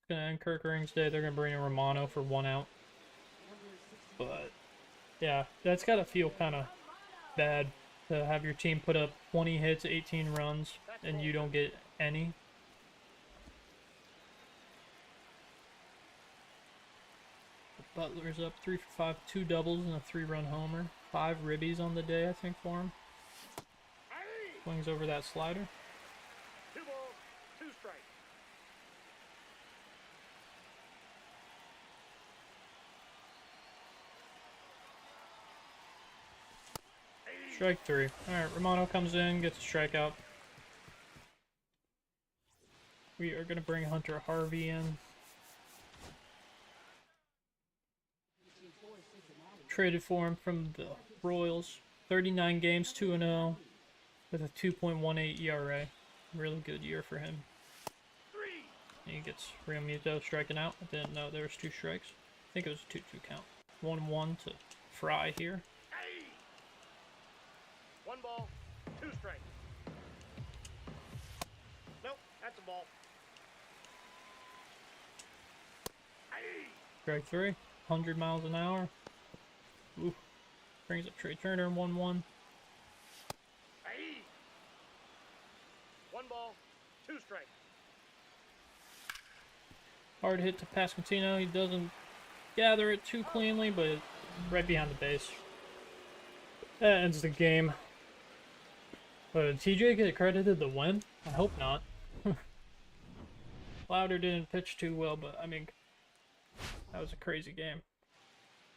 Gonna end Kirkering's day. They're gonna bring in Romano for 1 out. But yeah, that's gotta feel kind of bad to have your team put up 20 hits, 18 runs, and you don't get any. Butler's up 3-for-5, 2 doubles and a 3-run homer. 5 ribbies on the day, I think, for him. Swings over that slider. 2 balls, 2 strikes. Strike 3. Alright, Romano comes in, gets a strikeout. We are going to bring Hunter Harvey in. Traded for him from the Royals. 39 games, 2-0, with a 2.18 ERA. Really good year for him. 3. And he gets Real Muto striking out. I didn't know there was 2 strikes. I think it was a 2-2 count. 1-1 to Fry here. 1 ball, 2 strikes. Nope, that's a ball. Strike 3. 100 miles an hour. Ooh. Brings up Trey Turner, 1-1. 1 ball, 2 strikes. Hard hit to Pasquantino. He doesn't gather it too cleanly, but right behind the base. That ends the game. But did TJ get credited the win? I hope not. Louder didn't pitch too well, but I mean, that was a crazy game.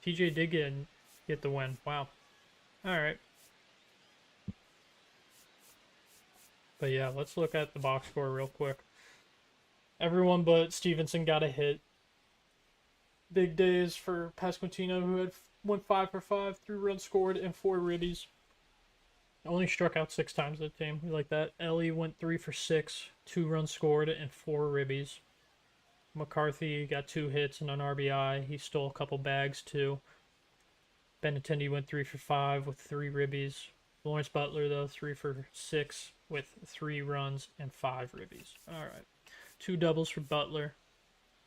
TJ did get the win. Wow. Alright. But yeah, let's look at the box score real quick. Everyone but Stevenson got a hit. Big days for Pasquantino, who went 5 for 5, 3 runs scored, and 4 ribbies. Only struck out 6 times that team. We like that. Ellie went 3 for 6, 2 runs scored, and 4 ribbies. McCarthy got 2 hits and an RBI. He stole a couple bags too. Benintendi went 3 for 5 with 3 ribbies. Lawrence Butler, though, 3 for 6 with 3 runs and 5 ribbies. All right. 2 doubles for Butler.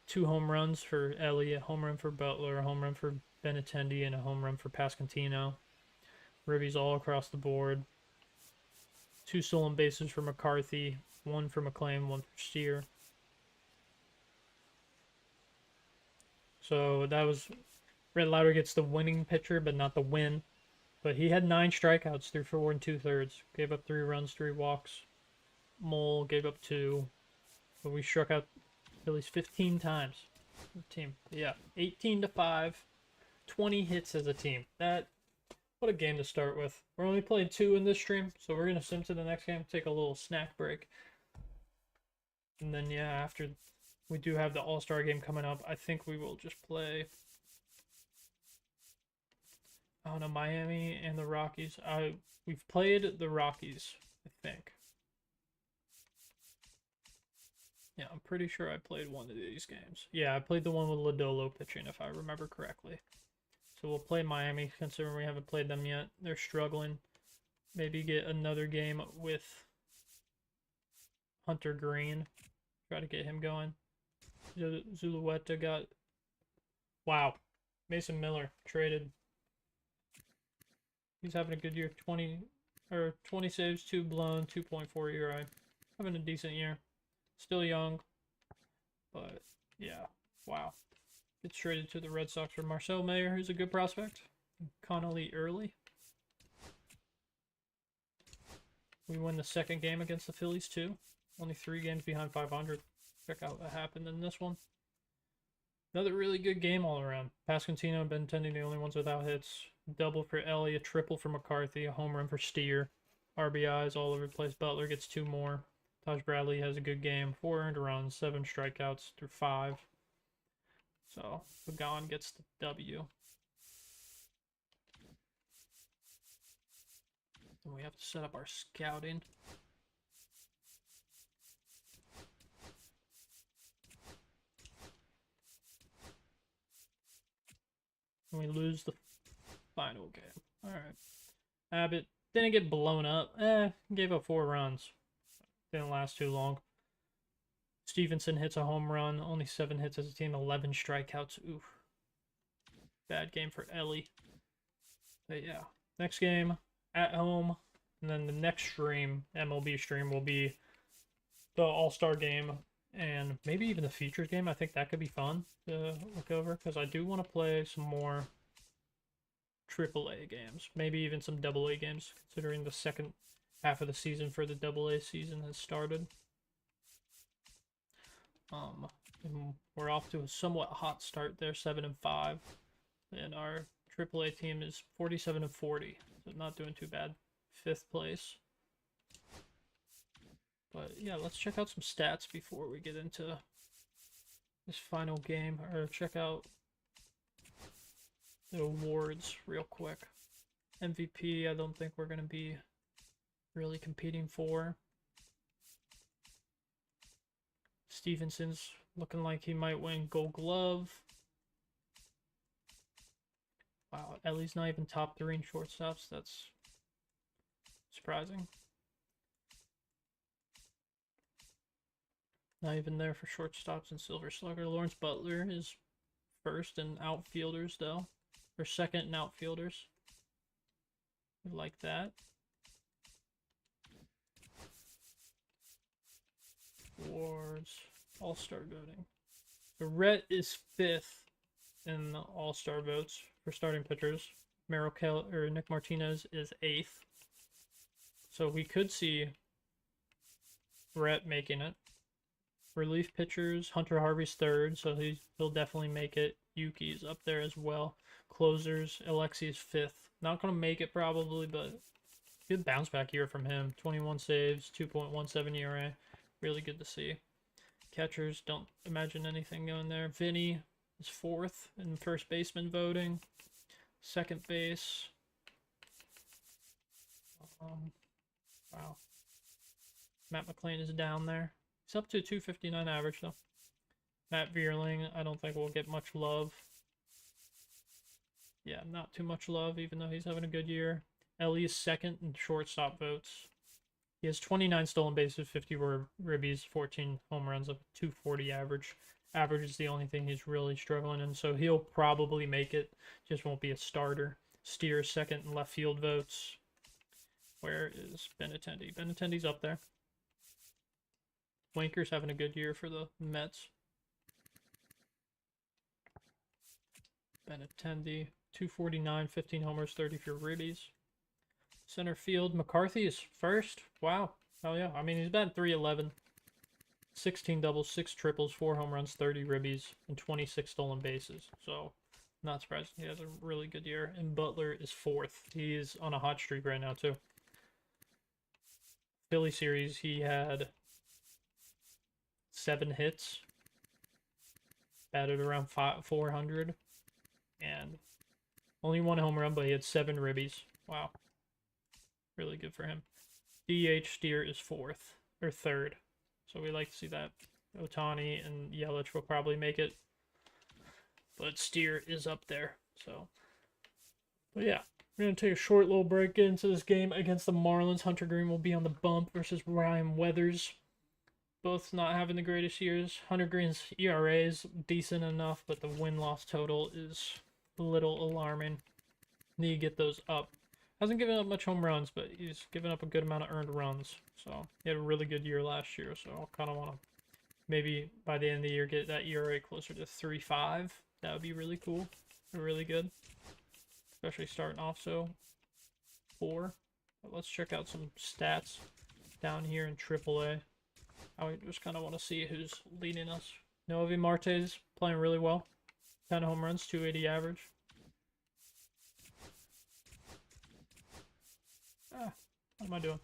2 home runs for Ellie. A home run for Butler. A home run for Benintendi. And a home run for Pasquantino. Ribbies all across the board. 2 stolen bases for McCarthy. 1 for McClain. 1 for Steer. So that was... Red Lauder gets the winning pitcher, but not the win. But he had 9 strikeouts, 3 for 4 2/3. Gave up 3 runs, 3 walks. Mole gave up 2. But we struck out Phillies 15 times. Team. Yeah, 18 to 5. 20 hits as a team. What a game to start with. We're only playing 2 in this stream, so we're going to sim to the next game, take a little snack break. And then, yeah, after we do have the All-Star game coming up, I think we will just play... I don't know, Miami and the Rockies. We've played the Rockies, I think. Yeah, I'm pretty sure I played one of these games. Yeah, I played the one with Lodolo pitching, if I remember correctly. So we'll play Miami, considering we haven't played them yet. They're struggling. Maybe get another game with Hunter Green. Try to get him going. Zulueta got... Wow. Mason Miller traded... He's having a good year. 20 saves, 2 blown, 2.4 ERA. Having a decent year. Still young. But, yeah. Wow. Gets traded to the Red Sox for Marcel Mayer, who's a good prospect. Connolly early. We win the second game against the Phillies, too. Only 3 games behind 500. Check out what happened in this one. Another really good game all around. Pasquantino and Benintendi, the only ones without hits. Double for Ellie, a triple for McCarthy, a home run for Steer. RBIs all over the place. Butler gets 2 more. Taj Bradley has a good game. 4 earned runs, 7 strikeouts through 5. So, Pagan gets the W. And we have to set up our scouting. And we lose the final game. Alright. Abbott didn't get blown up. Gave up 4 runs. Didn't last too long. Stevenson hits a home run. Only 7 hits as a team. 11 strikeouts. Oof. Bad game for Ellie. But yeah. Next game at home. And then the next stream, MLB stream, will be the All-Star game. And maybe even the features game. I think that could be fun to look over. Because I do want to play some more AAA games. Maybe even some AA games. Considering the second half of the season for the AA season has started. And we're off to a somewhat hot start there, 7-5. And our AAA team is 47-40. So not doing too bad. 5th place. But yeah, let's check out some stats before we get into this final game. Or check out the awards real quick. MVP, I don't think we're going to be really competing for. Stevenson's looking like he might win Gold Glove. Wow, Ellie's not even top 3 in shortstops. That's surprising. Not even there for shortstops and Silver Slugger. Lawrence Butler is first in outfielders, though. Or second in outfielders. We like that. Awards. All-Star voting. So Rhett is 5th in the All-Star votes for starting pitchers. Nick Martinez is 8th. So we could see Rhett making it. Relief pitchers, Hunter Harvey's third, so he'll definitely make it. Yuki's up there as well. Closers, Alexi's fifth. Not going to make it probably, but good bounce back year from him. 21 saves, 2.17 ERA. Really good to see. Catchers, don't imagine anything going there. Vinny is fourth in first baseman voting. Second base. Wow. Matt McClain is down there. He's up to 259 average, though. Matt Vierling, I don't think will get much love. Yeah, not too much love, even though he's having a good year. Ellie is second in shortstop votes. He has 29 stolen bases, 50 ribbies, 14 home runs, a 240 average. Average is the only thing he's really struggling in, so he'll probably make it. Just won't be a starter. Steer second in left field votes. Where is Benintendi? Benintendi's up there. Wanker's having a good year for the Mets. Benintendi, 249, 15 homers, 30 for ribbies. Center field, McCarthy is first. Wow. Oh yeah. I mean, he's batting .311. 16 doubles, 6 triples, 4 home runs, 30 ribbies, and 26 stolen bases. So, not surprised. He has a really good year. And Butler is fourth. He is on a hot streak right now, too. Philly series, he had 7 hits. Batted around 400. And only 1 home run, but he had 7 ribbies. Wow. Really good for him. DH Steer is fourth. Or third. So we like to see that. Otani and Yelich will probably make it. But Steer is up there. So, but yeah. We're going to take a short little break, get into this game against the Marlins. Hunter Green will be on the bump versus Ryan Weathers. Both not having the greatest years. Hunter Green's ERA is decent enough, but the win-loss total is a little alarming. Need to get those up. Hasn't given up much home runs, but he's given up a good amount of earned runs. So he had a really good year last year, so I kind of want to maybe by the end of the year get that ERA closer to 3.5. That would be really cool. Really good. Especially starting off so 4. But let's check out some stats down here in AAA. I just kind of want to see who's leading us. Novi Marte's playing really well. 10 home runs, 280 average. What am I doing?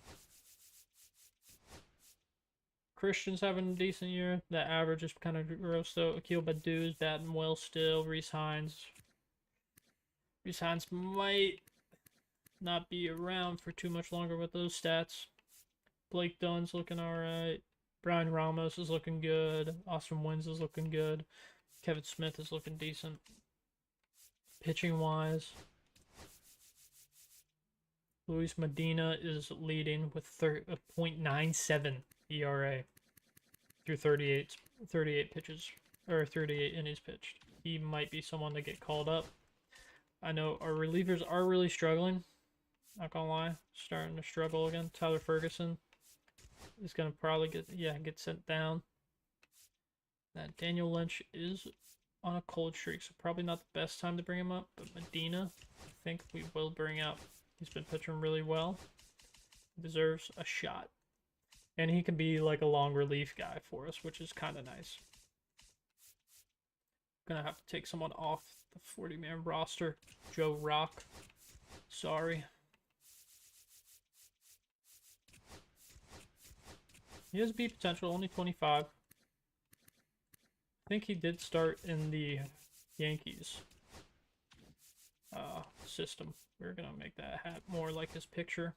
Christian's having a decent year. The average is kind of gross though. Akil Badu's batting well still. Reese Hines might not be around for too much longer with those stats. Blake Dunn's looking alright. Brian Ramos is looking good. Austin Wynns is looking good. Kevin Smith is looking decent. Pitching wise, Luis Medina is leading with a .97 ERA through 38 pitches, or 38 innings pitched. He might be someone to get called up. I know our relievers are really struggling. Not gonna lie, starting to struggle again. Tyler Ferguson is gonna probably get sent down. That Daniel Lynch is on a cold streak, so probably not the best time to bring him up. But Medina, I think we will bring up. He's been pitching really well. Deserves a shot. And he can be like a long relief guy for us, which is kind of nice. Gonna have to take someone off the 40-man roster. Joe Rock. Sorry. He has beat potential, only 25. I think he did start in the Yankees system. We're gonna make that hat more like his picture,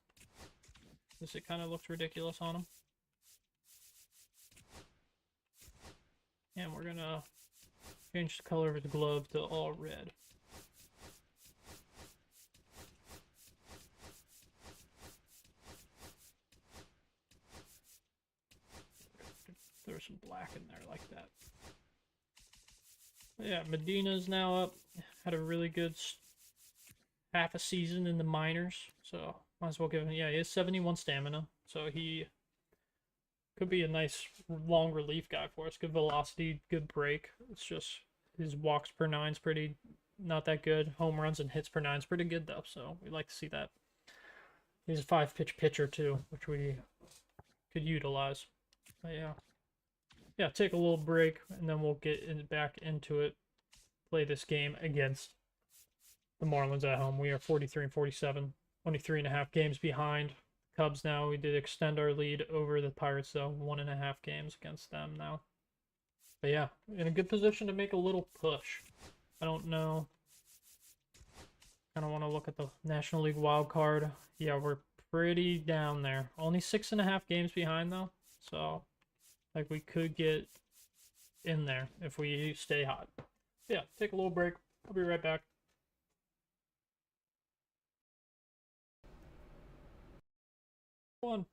because it kind of looks ridiculous on him. And we're gonna change the color of his glove to all red. Throw some black in there like that. But yeah, Medina's now up. Had a really good half a season in the minors, so might as well give him. Yeah, he has 71 stamina, so he could be a nice long relief guy for us. Good velocity, good break. It's just his walks per nine's pretty not that good. Home runs and hits per nine's pretty good though, so we like to see that. He's a 5-pitch pitcher too, which we could utilize. But yeah, yeah, take a little break, and then we'll get back into it. Play this game against the Marlins at home. We are 43 and 47, only 3.5 games behind Cubs now. We did extend our lead over the Pirates, though, 1.5 games against them now. But yeah, in a good position to make a little push. I don't know. I don't want to look at the National League wild card. Yeah, we're pretty down there. Only 6.5 games behind, though. So, like, we could get in there if we stay hot. Yeah, take a little break. I'll be right back. One.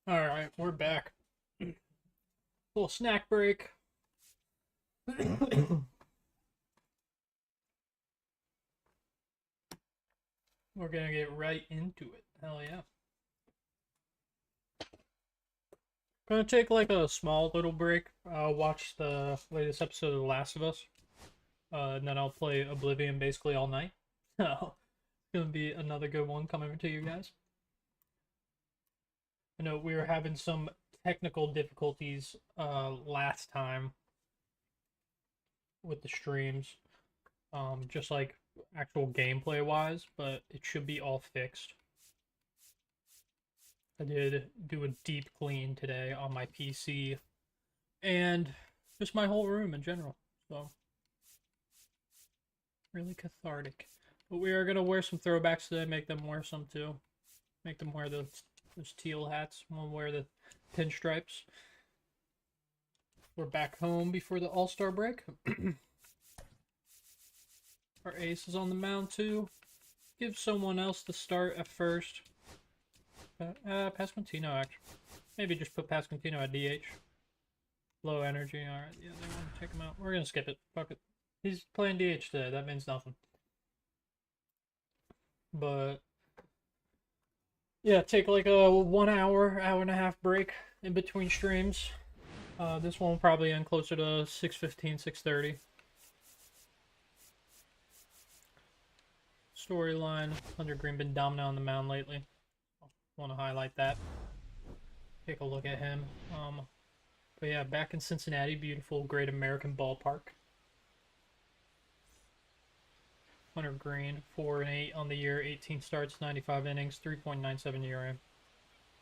Alright, we're back. Little snack break. We're gonna get right into it. Hell yeah. Gonna take like a small little break. I'll watch the latest episode of The Last of Us. And then I'll play Oblivion basically all night. So, it's gonna be another good one coming to you guys. I know we were having some technical difficulties last time with the streams. Just like actual gameplay wise, but it should be all fixed. I did do a deep clean today on my PC and just my whole room in general. So really cathartic. But we are gonna wear some throwbacks today, make them wear some too. Make them wear those teal hats. We'll wear the pinstripes. We're back home before the All-Star break. Our ace is on the mound too. Give someone else the start at first. Pasquantino, actually. Maybe just put Pasquantino at DH. Low energy. Alright, yeah, they want to take him out. We're going to skip it. Fuck it. He's playing DH today. That means nothing. But, yeah, take like a 1 hour, hour and a half break in between streams. This one will probably end closer to 6:15, 6:30. Storyline. Hunter Green been dominant on the mound lately. Want to highlight that. Take a look at him. But yeah, back in Cincinnati, beautiful, great American ballpark. Hunter Green, 4-8 on the year, 18 starts, 95 innings, 3.97 ERA,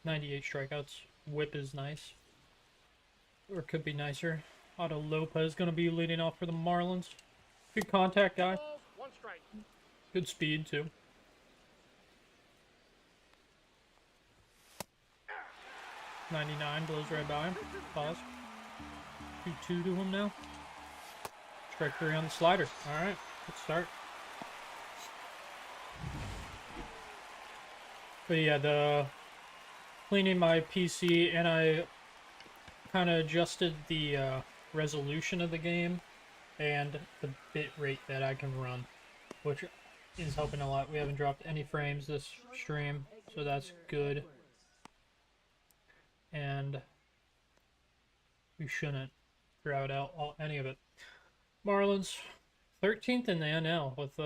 98 strikeouts. Whip is nice, or could be nicer. Otto Lopez gonna be leading off for the Marlins. Good contact guy. Balls, 1 strike. Good speed too. 99 blows right by him. Pause. 2-2 to him now. Strike 3 on the slider. Alright, good start. But yeah, the cleaning my PC, and I kind of adjusted the resolution of the game and the bit rate that I can run, which is helping a lot. We haven't dropped any frames this stream, so that's good. And we shouldn't drought out any of it. Marlins 13th in the NL with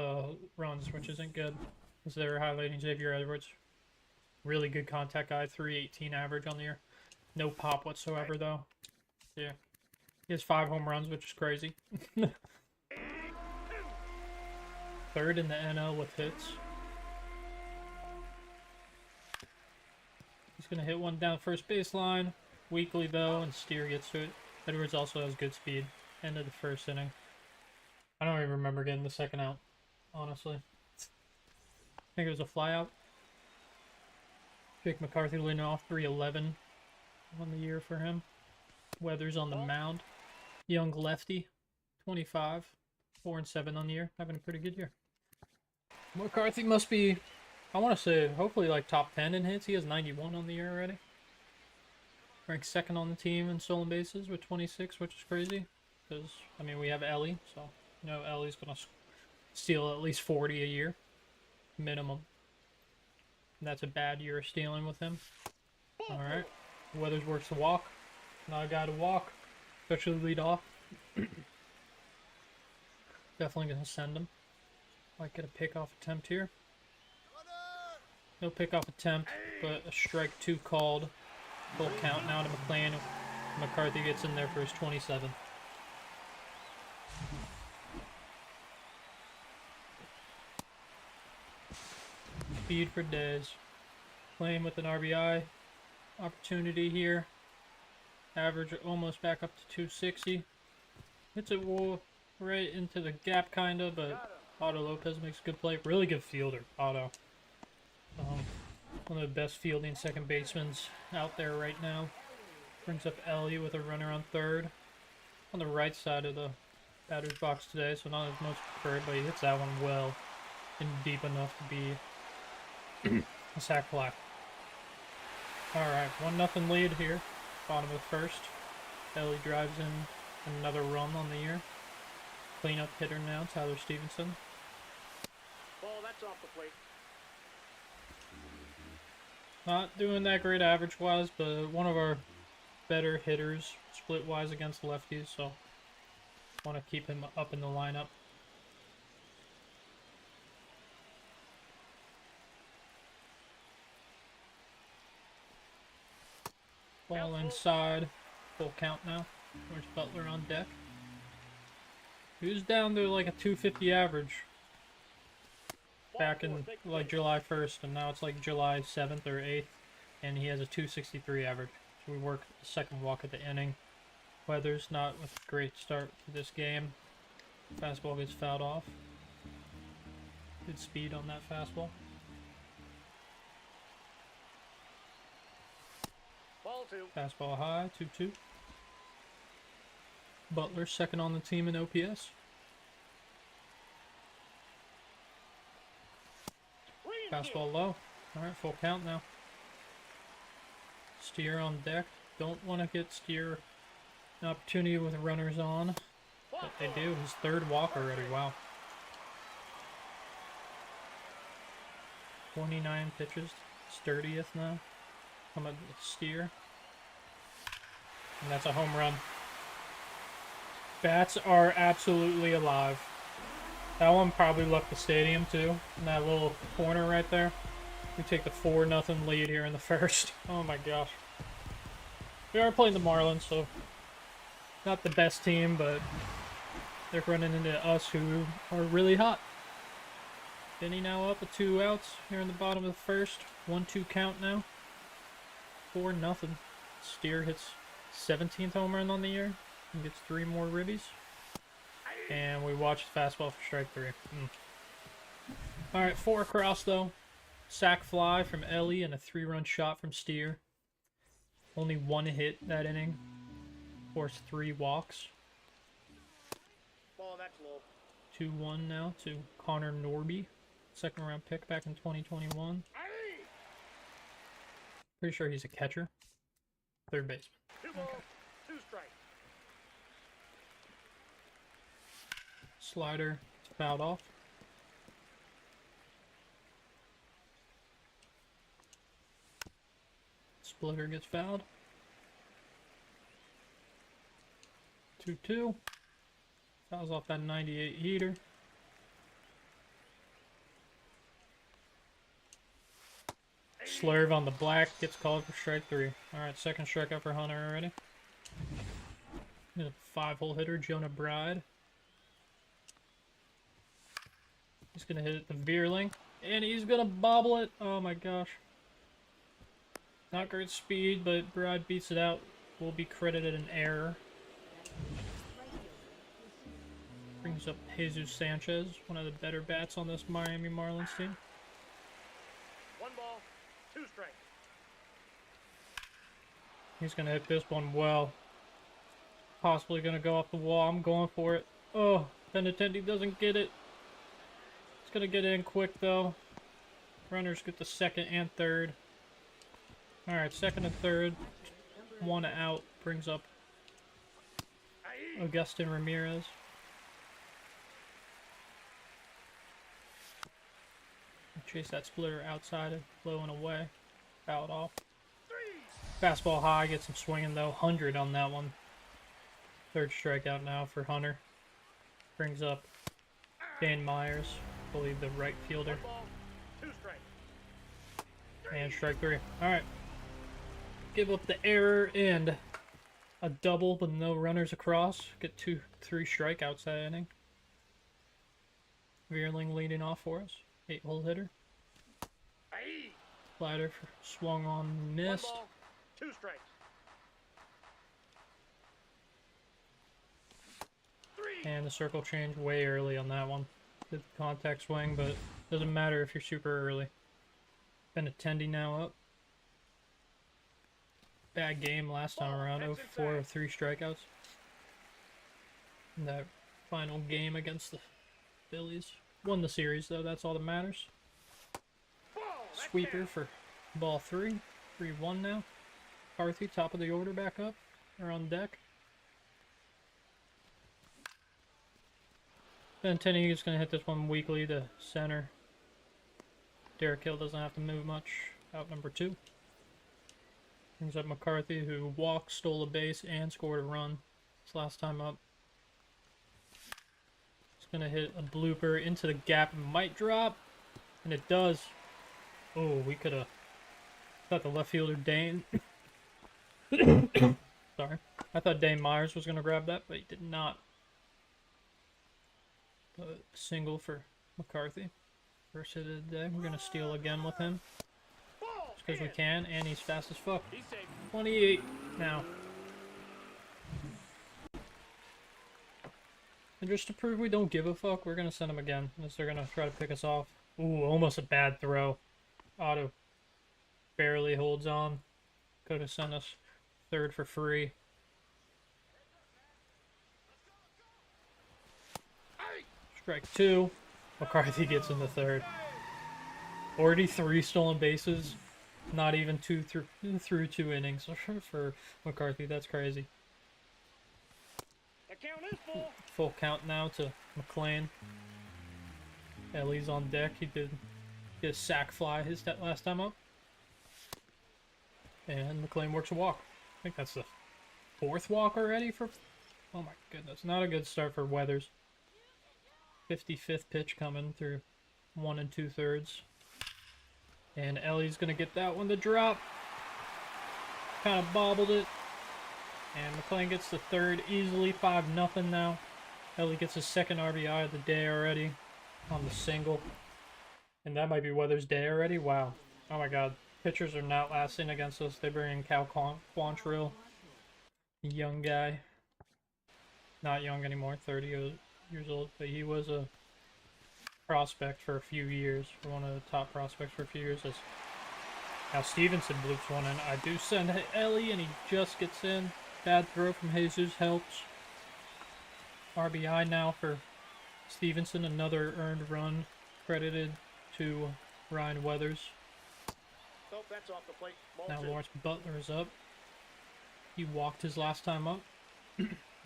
runs, which isn't good, because they're highlighting Xavier Edwards. Really good contact guy, 318 average on the year. No pop whatsoever though. Yeah, he has 5 home runs, which is crazy. Third in the NL with hits. He's going to hit one down first baseline. Weakly, though, and Steer gets to it. Edwards also has good speed. End of the first inning. I don't even remember getting the second out, honestly. I think it was a flyout. Jake McCarthy leading off, 311 on the year for him. Weathers on the mound. Young lefty, 25, 4-7 on the year. Having a pretty good year. McCarthy must be, I want to say, hopefully like top 10 in hits. He has 91 on the year already. Ranked second on the team in stolen bases with 26, which is crazy. Because, I mean, we have Ellie, so, you know, Ellie's going to steal at least 40 a year. Minimum. And that's a bad year of stealing with him. Alright. Weathers works the walk. Not a guy to walk. Especially lead off. Definitely going to send him. Might get a pickoff attempt here. No pickoff attempt, but a strike 2 called. Full count now to McLean. McCarthy gets in there for his 27th. Speed for days. Playing with an RBI opportunity here. Average almost back up to 260. Hits it right into the gap, kinda, but Otto Lopez makes a good play. Really good fielder, Otto. One of the best fielding second basemen out there right now. Brings up Ellie with a runner on third. On the right side of the batter's box today, so not as much preferred, but he hits that one well and deep enough to be a sac fly. Alright, 1-0 lead here. Bottom of the first. Ellie drives in another run on the year. Cleanup hitter now, Tyler Stevenson. Ball, that's off the plate. Not doing that great average-wise, but one of our better hitters split-wise against lefties, so want to keep him up in the lineup. Ball inside. Full count now. There's Butler on deck. He was down to like a 250 average back in like July 1st, and now it's like July 7th or 8th, and he has a 263 average. So we work the second walk of the inning. Weather's not a great start to this game. Fastball gets fouled off. Good speed on that fastball. Ball 2. Fastball high, 2-2. Butler second on the team in OPS. Fastball low. Alright, full count now. Steer on deck. Don't want to get Steer an opportunity with runners on. But they do. His third walk already. Wow. 29 pitches. His 30th now. Coming to Steer. And that's a home run. Bats are absolutely alive. That one probably left the stadium too. In that little corner right there. We take the 4-0 lead here in the first. Oh my gosh. We are playing the Marlins, so not the best team, but they're running into us who are really hot. Benny now up with 2 outs here in the bottom of the first. 1-2 count now. 4-0. Steer hits 17th home run on the year and gets 3 more ribbies. And we watch the fastball for strike 3. Alright, 4 across though. Sack fly from Ellie and a 3-run shot from Steer. Only 1 hit that inning. Forced 3 walks. Ball, that's low. 2-1 now to Connor Norby. 2nd round pick back in 2021. Pretty sure he's a catcher. Third baseman. 2 balls, 2 strikes. Slider fouled off. Splitter gets fouled. 2-2. Fouls off that 98 heater. Slurve on the black gets called for strike 3. Alright, second strikeout for Hunter already. He's a 5-hole hitter, Jonah Bride. He's gonna hit it to Veerling, and he's gonna bobble it. Oh my gosh. Not great speed, but Bride beats it out. Will be credited an error. Brings up Jesus Sanchez, one of the better bats on this Miami Marlins team. 1 ball, 2 strikes. He's gonna hit this one well. Possibly gonna go off the wall. I'm going for it. Oh, Benintendi doesn't get it. It's gonna get in quick though. Runners get the 2nd and 3rd. Alright, 2nd and 3rd. 1 out. Brings up Augustin Ramirez. Chase that splitter outside and low and away. Fouled off. Fastball high, gets him swinging though. 100 on that one. 3rd strikeout now for Hunter. Brings up Dan Myers, I believe the right fielder. 1 ball, 2 strikes. And strike 3. Alright. Give up the error and a double with no runners across. Get 2-3 strikeouts that inning. Veerling leading off for us. 8-hole hitter. Slider swung on, missed. 1 ball, 2 strikes. 3. And the circle change way early on that one. Good contact swing, but doesn't matter if you're super early. Benintendi now up. Bad game last time around. 0-4 of 3 strikeouts. In that final game against the Phillies. Won the series though, that's all that matters. Sweeper for ball 3. 3-1 now. McCarthy, top of the order, back up. Or on deck. Benintendi is going to hit this one weakly to center. Derek Hill doesn't have to move much. Out number 2. Brings up McCarthy, who walked, stole a base, and scored a run. His last time up. He's going to hit a blooper into the gap and might drop. And it does. Oh, we could have... thought the left fielder, Dane... Sorry. I thought Dane Myers was going to grab that, but he did not. But single for McCarthy. First hit of the day. We're going to steal again with him. Just because we can, and he's fast as fuck. 28 now. And just to prove we don't give a fuck, we're going to send him again. Unless they're going to try to pick us off. Ooh, almost a bad throw. Otto barely holds on. Could have sent us third for free. Strike 2. McCarthy gets in the third. Already 3 stolen bases. Not even through 2 innings for McCarthy. That's crazy. The count is full. Full count now to McLean. Ellie's on deck. He did get a sack fly his last time up. And McLean works a walk. I think that's the 4th walk already for... Oh my goodness. Not a good start for Weathers. 55th pitch coming through 1 2/3. And Ellie's going to get that one to drop. Kind of bobbled it. And McLean gets the third easily. 5-0 now. Ellie gets his 2nd RBI of the day already on the single. And that might be Weathers' day already. Wow. Oh my god. Pitchers are not lasting against us. They bring in Cal Quantrill. Young guy. Not young anymore. 30 years old. But he was a prospect for a few years. One of the top prospects for a few years. As now Stevenson bloops one in. I do send Ellie and he just gets in. Bad throw from Jesus helps. RBI now for Stevenson. Another earned run credited to Ryan Weathers. Nope, that's off the plate. Ball Now 2. Lawrence Butler is up. He walked his last time up.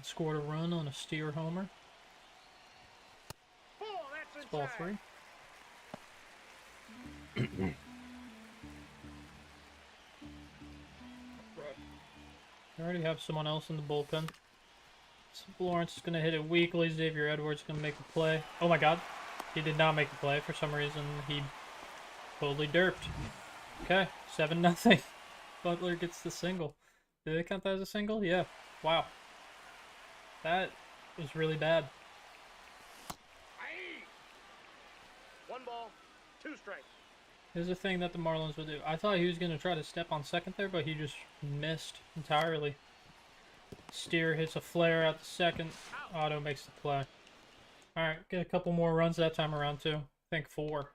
Scored a run on a steer homer. Ball, that's It's ball 3. We already have someone else in the bullpen. So Lawrence is going to hit it weakly. Xavier Edwards is going to make a play. Oh my god. He did not make a play. For some reason, he totally derped. Okay, 7-0. Butler gets the single. Did they count that as a single? Yeah. Wow. That was really bad. Aye. 1 ball, 2 strikes. Here's the thing that the Marlins would do. I thought he was going to try to step on second there, but he just missed entirely. Steer hits a flare out to second. Otto makes the play. Alright, get a couple more runs that time around too. I think 4.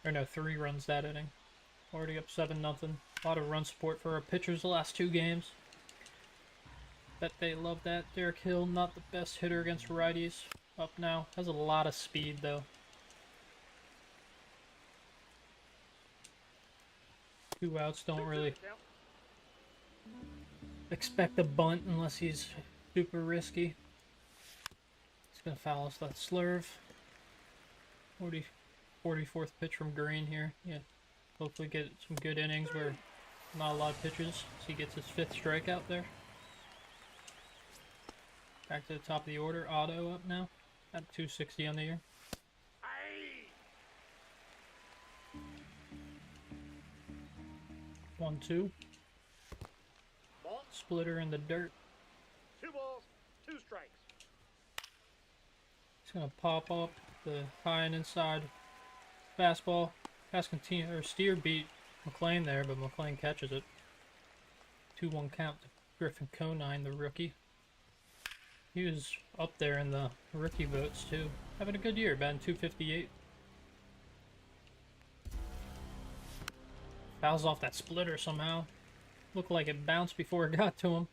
Or no, 3 runs that inning. Already up 7-0. A lot of run support for our pitchers the last 2 games. Bet they love that. Derek Hill, not the best hitter against righties. Up now. Has a lot of speed though. 2 outs, don't really expect a bunt unless he's super risky. He's going to foul us that slurve. 44th pitch from Green here. Yeah, hopefully get some good innings where not a lot of pitches. So he gets his 5th strikeout there. Back to the top of the order. Otto up now at 260 on the year. 1-2. Ball. Splitter in the dirt. 2 balls, 2 strikes. He's gonna pop up the high and inside fastball. Steer beat McLean there, but McLean catches it. 2-1 count to Griffin Conine, the rookie. He was up there in the rookie votes too. Having a good year, batting .258. Fouls off that splitter somehow. Looked like it bounced before it got to him.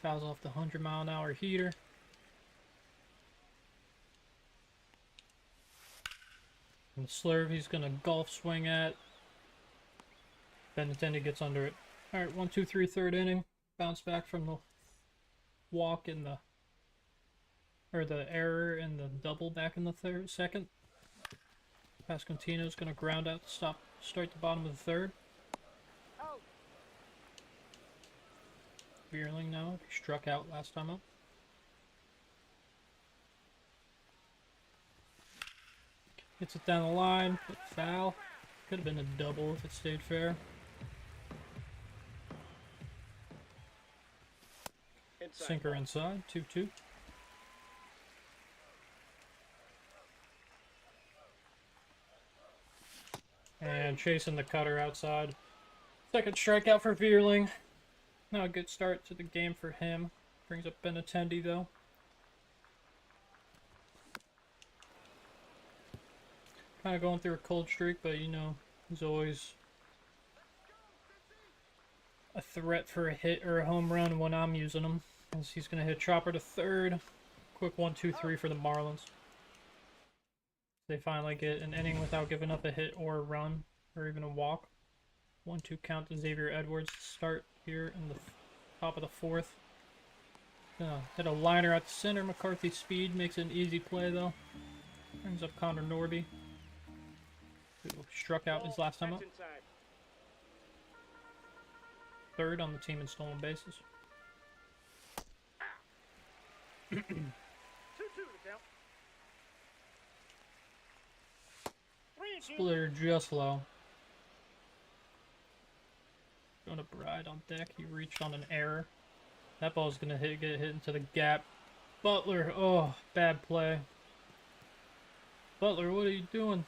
Fouls off the 100-mile-an-hour heater. And the slurve he's gonna golf swing at. Benintendi gets under it. Alright, 1, 2, 3, third inning. Bounce back from the walk in the... or the error in the double back in the second. Pasquantino's gonna ground out to start the bottom of the third. Veerling now, he struck out last time up. Hits it down the line, but foul. Could have been a double if it stayed fair. Sinker inside, 2-2. And chasing the cutter outside. Second strikeout for Veerling. Not a good start to the game for him. Brings up Benintendi though. Kind of going through a cold streak, but you know, he's always a threat for a hit or a home run when I'm using him. As he's going to hit chopper to third. Quick 1, 2, 3 for the Marlins. They finally get an inning without giving up a hit or a run, or even a walk. 1-2 count to Xavier Edwards to start here in the top of the fourth. Hit a liner at the center. McCarthy speed makes it an easy play though. Brings up Connor Norby, who struck out his last time up. Third on the team in stolen bases. 2-2 to count. Splitter just low. Going to Bride on deck. He reached on an error. That ball's gonna get hit into the gap. Butler, oh, bad play. Butler, what are you doing?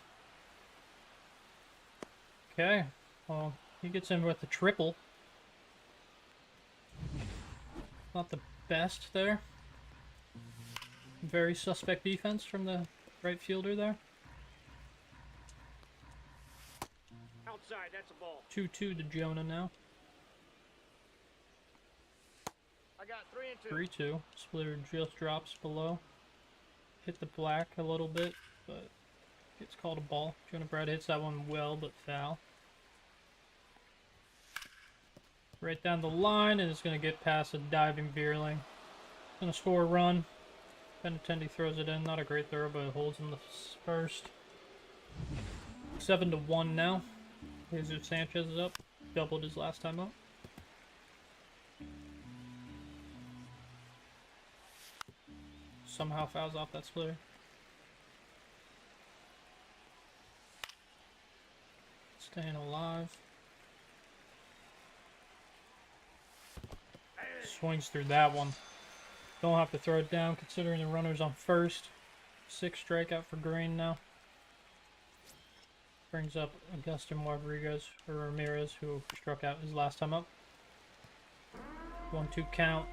Okay, well, he gets in with the triple. Not the best there. Very suspect defense from the right fielder there. Outside, that's a ball. 2-2 to Jonah now. I got 3 and 2. 3-2. Splitter just drops below. Hit the black a little bit, but gets called a ball. Jonah Brad hits that one well, but foul. Right down the line, and it's going to get past a diving Veerling. Going to score a run. Benintendi throws it in. Not a great throw, but it holds in the first. 7-1 now. Jesus Sanchez is up. Doubled his last time up. Somehow fouls off that splitter. Staying alive. Swings through that one. Don't have to throw it down considering the runner's on first. 6 strikeout for Green now. Brings up Augustin Ramirez, who struck out his last time up. 1-2 count.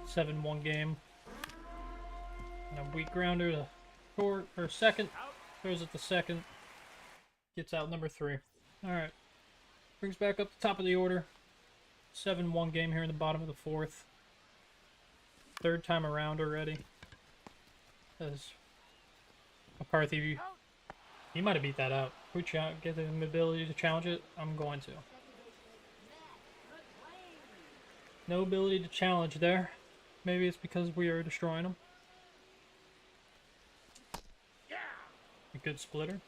7-1 game. And a weak grounder to short or second. Throws it to second. Gets out number 3. Alright. Brings back up the top of the order. 7-1 game here in the bottom of the fourth. Third time around already. As McCarthy, he might have beat that out. We get the ability to challenge it. I'm going to. No ability to challenge there. Maybe it's because we are destroying him. A good splitter.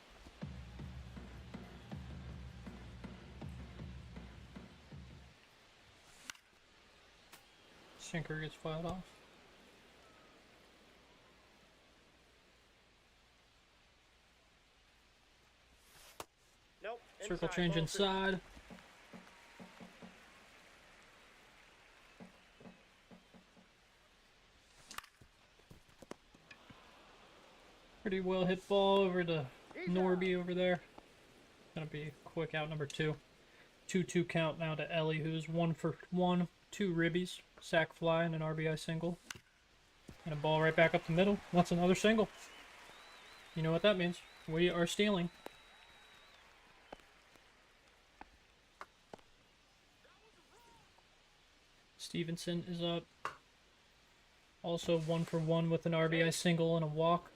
Sinker gets filed off. Nope. Circle change ball inside. Pretty well hit ball over to Norby over there. Gonna be a quick out number 2. 2-2 count now to Ellie, who's 1 for 1. 2 ribbies, sac fly, and an RBI single. And a ball right back up the middle. That's another single. You know what that means. We are stealing. Stevenson is up. Also 1 for 1 with an RBI single and a walk.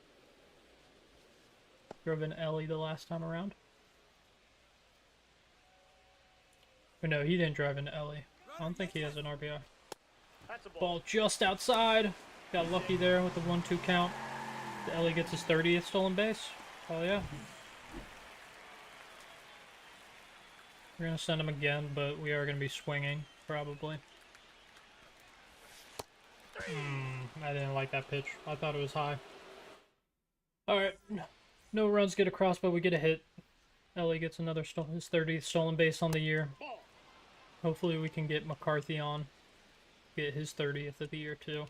Drove an Ellie the last time around. Or no, he didn't drive an Ellie. I don't think he has an RBI. That's a ball. Ball just outside. Got lucky there with the 1-2 count. The Ellie gets his 30th stolen base. Oh yeah. We're gonna send him again, but we are gonna be swinging, probably. I didn't like that pitch. I thought it was high. Alright. No runs get across, but we get a hit. Ellie gets another his 30th stolen base on the year. Ball. Hopefully we can get McCarthy on. Get his 30th of the year, too.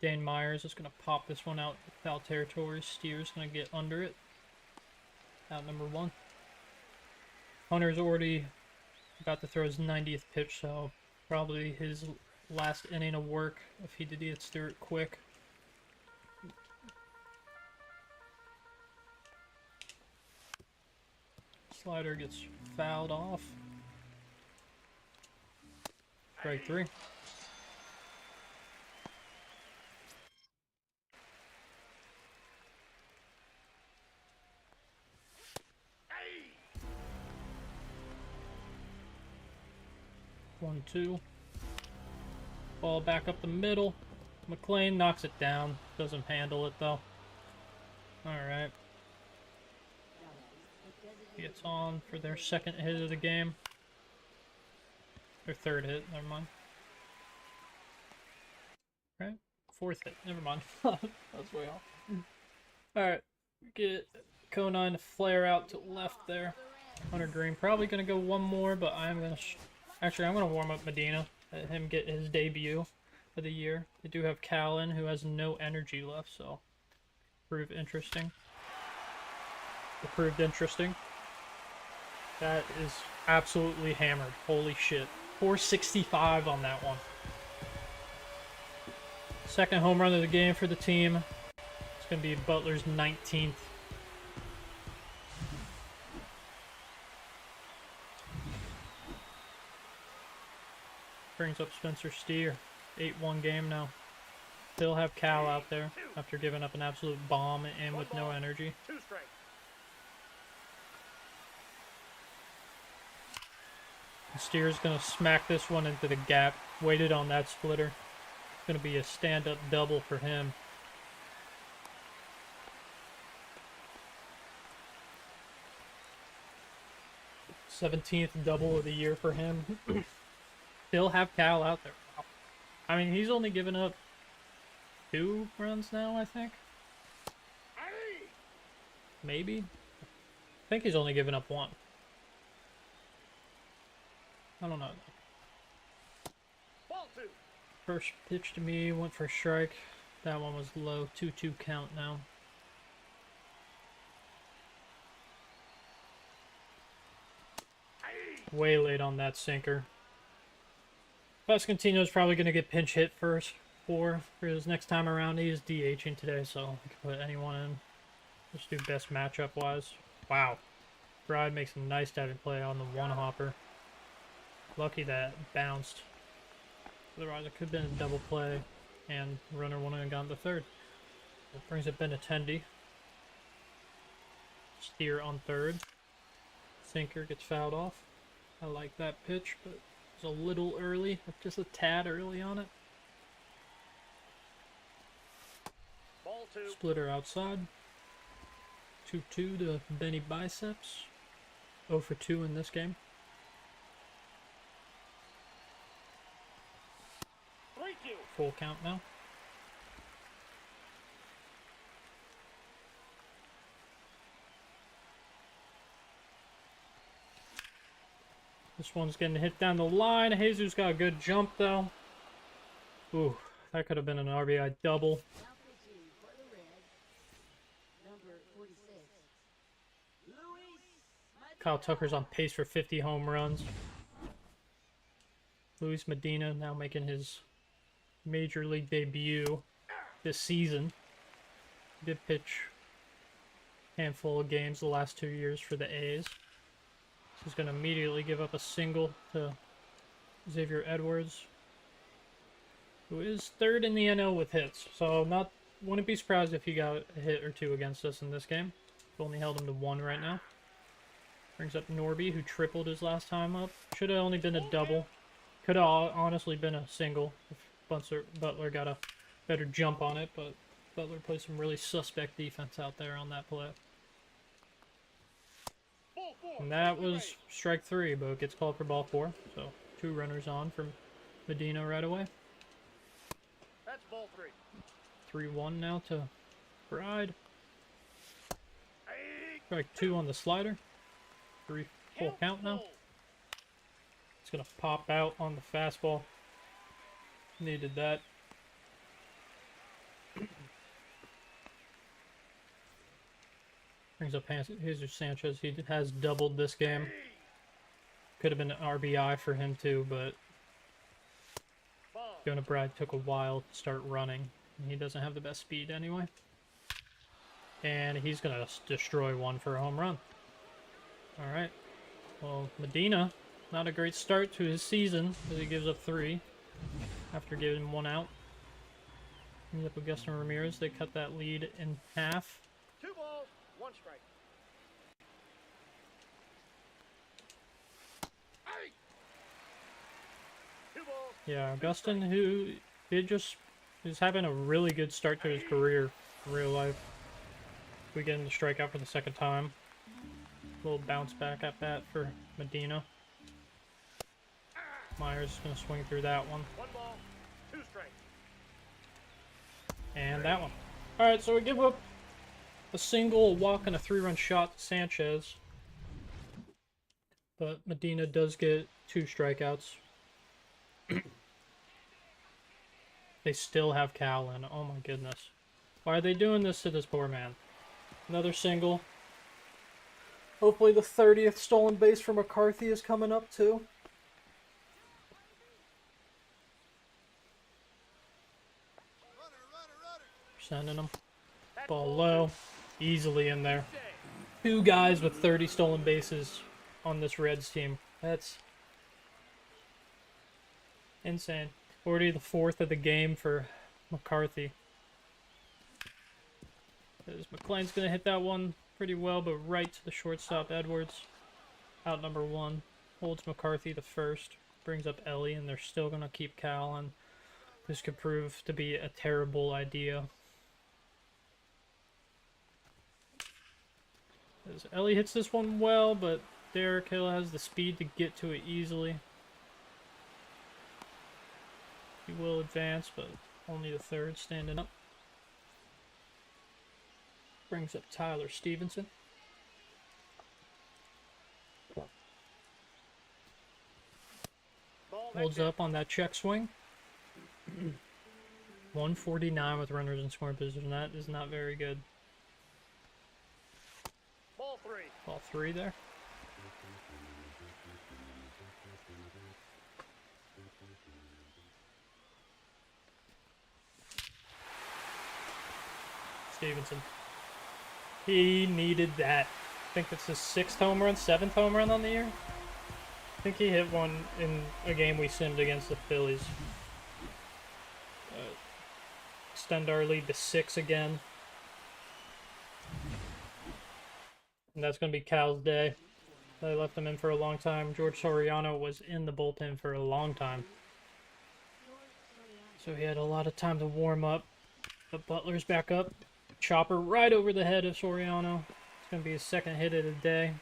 Dane Myers is going to pop this one out. Foul territory. Steer's going to get under it. Out number 1. Hunter's already about to throw his 90th pitch, so probably his last inning of work if he gets through it quick. Slider gets fouled off. Strike 3. One, 2. Ball back up the middle. McLean knocks it down. Doesn't handle it though. Alright. Gets on for their second hit of the game. Their third hit, never mind. Right? Fourth hit, never mind. That's way off. Alright. Get Conine to flare out to left there. Hunter Green probably gonna go one more, but I'm gonna actually I'm gonna warm up Medina. Let him get his debut of the year. They do have Callan, who has no energy left, so prove interesting. It proved interesting. That is absolutely hammered. Holy shit. 465 on that one. Second home run of the game for the team. It's going to be Butler's 19th. Brings up Spencer Steer. 8-1 game now. Still have Cal out there after giving up an absolute bomb and with no energy. 2 strikes. Steer's gonna smack this one into the gap. Waited on that splitter. It's gonna be a stand-up double for him. '17th double of the year for him. Still have Cal out there. Wow. I mean, he's only given up 2 runs now, I think. Maybe. I think he's only given up 1. I don't know. Ball 2. First pitch to me went for a strike. That one was low. 2-2 count now. Way late on that sinker. Vascantino's probably going to get pinch hit first for his next time around. He is DHing today, so I can put anyone in. Just do best matchup wise. Wow. Bride makes a nice diving play on the one hopper. Lucky that bounced. Otherwise, it could have been a double play, and runner wouldn't have gone to third. That brings up Benintendi. Steer on third. Sinker gets fouled off. I like that pitch, but it's a little early, just a tad early on it. Ball 2. Splitter outside. 2-2 to Benny Biceps. 0 for 2 in this game. 3-2. Full count now. This one's getting hit down the line. Jesus got a good jump though. Ooh, that could have been an RBI double. Kyle Tucker's on pace for 50 home runs. Luis Medina now making his major league debut this season. Did pitch a handful of games the last 2 years for the A's. He's going to immediately give up a single to Xavier Edwards, who is third in the NL with hits. So wouldn't be surprised if he got a hit or two against us in this game. Only held him to 1 right now. Brings up Norby, who tripled his last time up. Should have only been a double. Could have honestly been a single if Butler got a better jump on it, but Butler played some really suspect defense out there on that play. And that was strike 3, but it gets called for ball 4. So 2 runners on from Medina right away. That's ball 3. 3-1 now to Bride. Strike 2 on the slider. 3 full count now. It's gonna pop out on the fastball. Needed that. Brings up Jesus Sanchez. He has doubled this game. Could have been an RBI for him too, but Jonah Bride took a while to start running. And he doesn't have the best speed anyway. And he's going to destroy 1 for a home run. Alright. Well, Medina, not a great start to his season, as he gives up 3 after giving 1 out. Ends up with Gustin Ramirez. They cut that lead in half. 2 balls, 1 strike. Yeah, Gustin, who is having a really good start to his career in real life. We get him to strike out for the 2nd time. A little bounce back at bat for Medina. Myers is going to swing through that one. 1 ball, 2 strikes. And that one. Alright, so we give up a single, a walk, and a 3-run shot to Sanchez. But Medina does get 2 strikeouts. They still have Cal in. Oh my goodness. Why are they doing this to this poor man? Another single. Hopefully the 30th stolen base for McCarthy is coming up too. Sending him. Ball low. Easily in there. 2 guys with 30 stolen bases on this Reds team. That's insane. Already the 4th of the game for McCarthy. As McClain's going to hit that one pretty well, but right to the shortstop, Edwards. Out number 1. Holds McCarthy the 1st. Brings up Ellie, and they're still going to keep Cal, and this could prove to be a terrible idea. As Ellie hits this one well, but Derek Hill has the speed to get to it easily. He will advance, but only the 3rd standing up. Brings up Tyler Stevenson. Holds up on that check swing. 149 with runners in scoring position. That is not very good. Ball 3. Ball 3 there. Stevenson. He needed that. I think it's his 6th home run, 7th home run on the year. I think he hit one in a game we simmed against the Phillies. Extend our lead to 6 again. And that's going to be Cal's day. They left him in for a long time. George Soriano was in the bullpen for a long time. So he had a lot of time to warm up. But Butler's back up. Chopper right over the head of Soriano. It's going to be his 2nd hit of the day.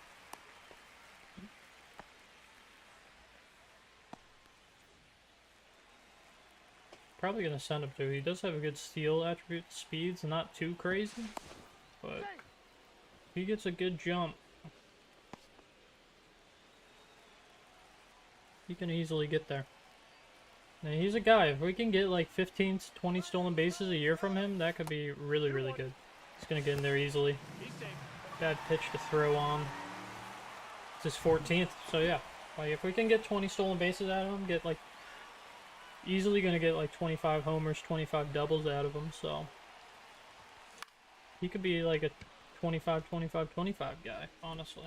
Probably going to send him to. He does have a good steal attribute. Speed's not too crazy, but he gets a good jump. He can easily get there. Now, he's a guy, if we can get like 15, 20 stolen bases a year from him, that could be really, really good. He's going to get in there easily. Bad pitch to throw on. It's his 14th, so yeah. Like, if we can get 20 stolen bases out of him, get like, easily going to get like 25 homers, 25 doubles out of him, so. He could be like a 25, 25, 25 guy, honestly.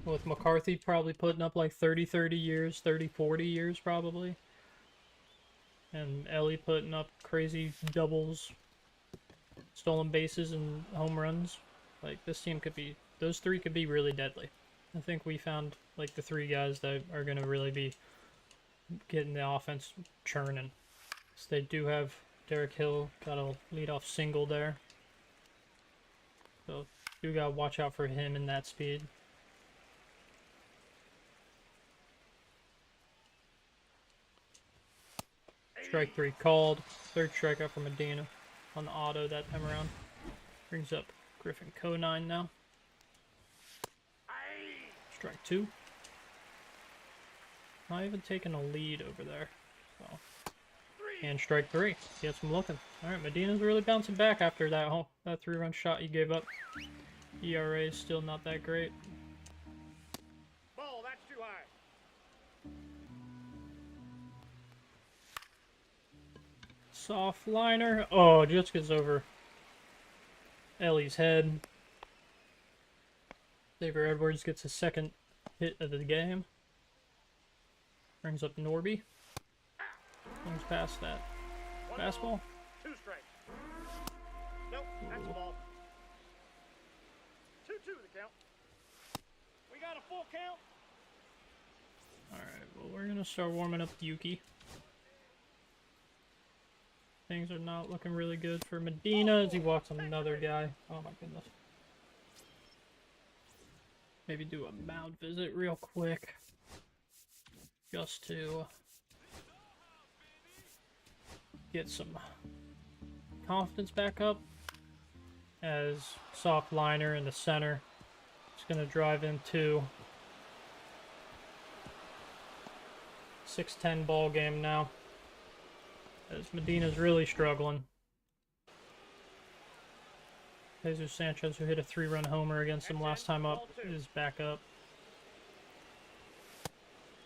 With McCarthy probably putting up like 30 years, 30, 40 years probably. and Ellie putting up crazy doubles, stolen bases, and home runs. Like, this team could be, those three could be really deadly. I think we found, like, the three guys that are going to really be getting the offense churning. So they do have Derek Hill, got a leadoff single there. So you got to watch out for him and that speed. Strike three called. Third strikeout for Medina on the auto that time around. Brings up Griffin Conine now. Strike two. Not even taking a lead over there. So. And strike three. Gets him looking. Alright, Medina's really bouncing back after that 3-run shot he gave up. ERA is still not that great. Ball, that's too high. Soft liner. Oh, just gets over Ellie's head. Xavier Edwards gets his second hit of the game. Brings up Norby. Comes past that fastball. 2 strikes. Nope, that's a ball. 2-2 the count. We got a full count. Alright, well, we're going to start warming up Yuki. Things are not looking really good for Medina as he walks on another guy. Oh my goodness. Maybe do a mound visit real quick. Just to get some confidence back up. As soft liner in the center. It's going to drive into 6-10 ball game now. As Medina's really struggling. Jesus Sanchez, who hit a 3-run homer against him last time up, is back up.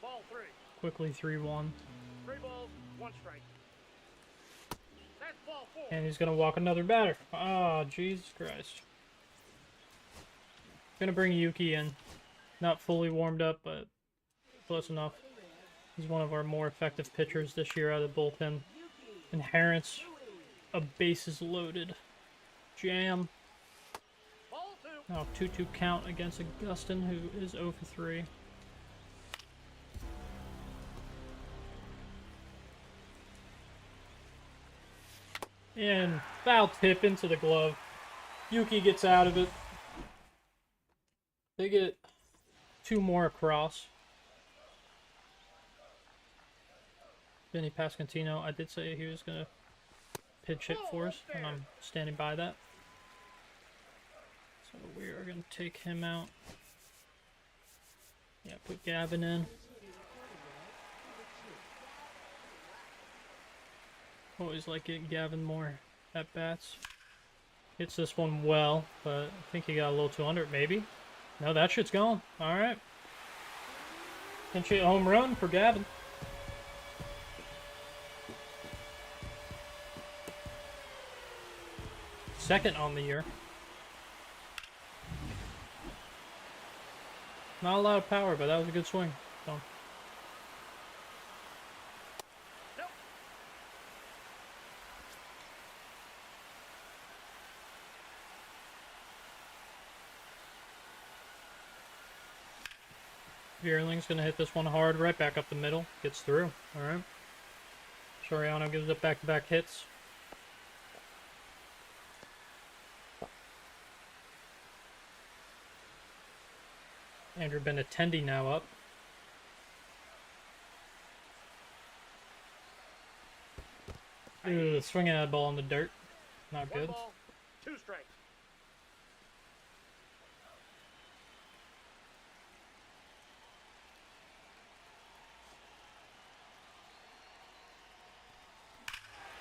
Ball 3. Quickly 3-1. 3 balls, 1 strike. That's ball 4. And he's going to walk another batter. Oh, Jesus Christ. Gonna bring Yuki in. Not fully warmed up, but close enough. He's one of our more effective pitchers this year out of the bullpen. Inherent's a bases loaded jam. Ball 2. Now 2-2 count against Augustin, who is 0 for 3. And foul tip into the glove. Yuki gets out of it. They get 2 more across. Vinny Pascantino, I did say he was going to pitch hit for us, and I'm standing by that. So we are going to take him out. Yeah, put Gavin in. Always like getting Gavin more at-bats. Hits this one well, but I think he got a little too under it, maybe. No, that shit's gone. Alright. Pinch hit home run for Gavin. Second on the year. Not a lot of power, but that was a good swing. So. Nope. Vierling's going to hit this one hard right back up the middle. Gets through. Alright. Soriano gives up back-to-back hits. Andrew Benintendi now up. Ooh, swinging that ball in the dirt. Not 1 good. ball, 2 strikes.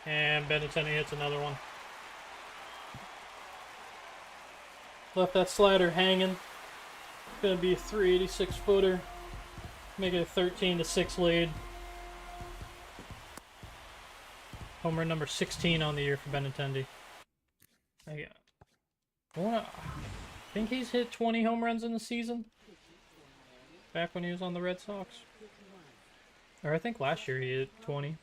And Benintendi hits another one. Left that slider hanging. Gonna be a 386 footer. Make it a 13-6 lead. Home run number 16 on the year for Benintendi. I think he's hit 20 home runs in the season. Back when he was on the Red Sox. Or I think last year he hit 20.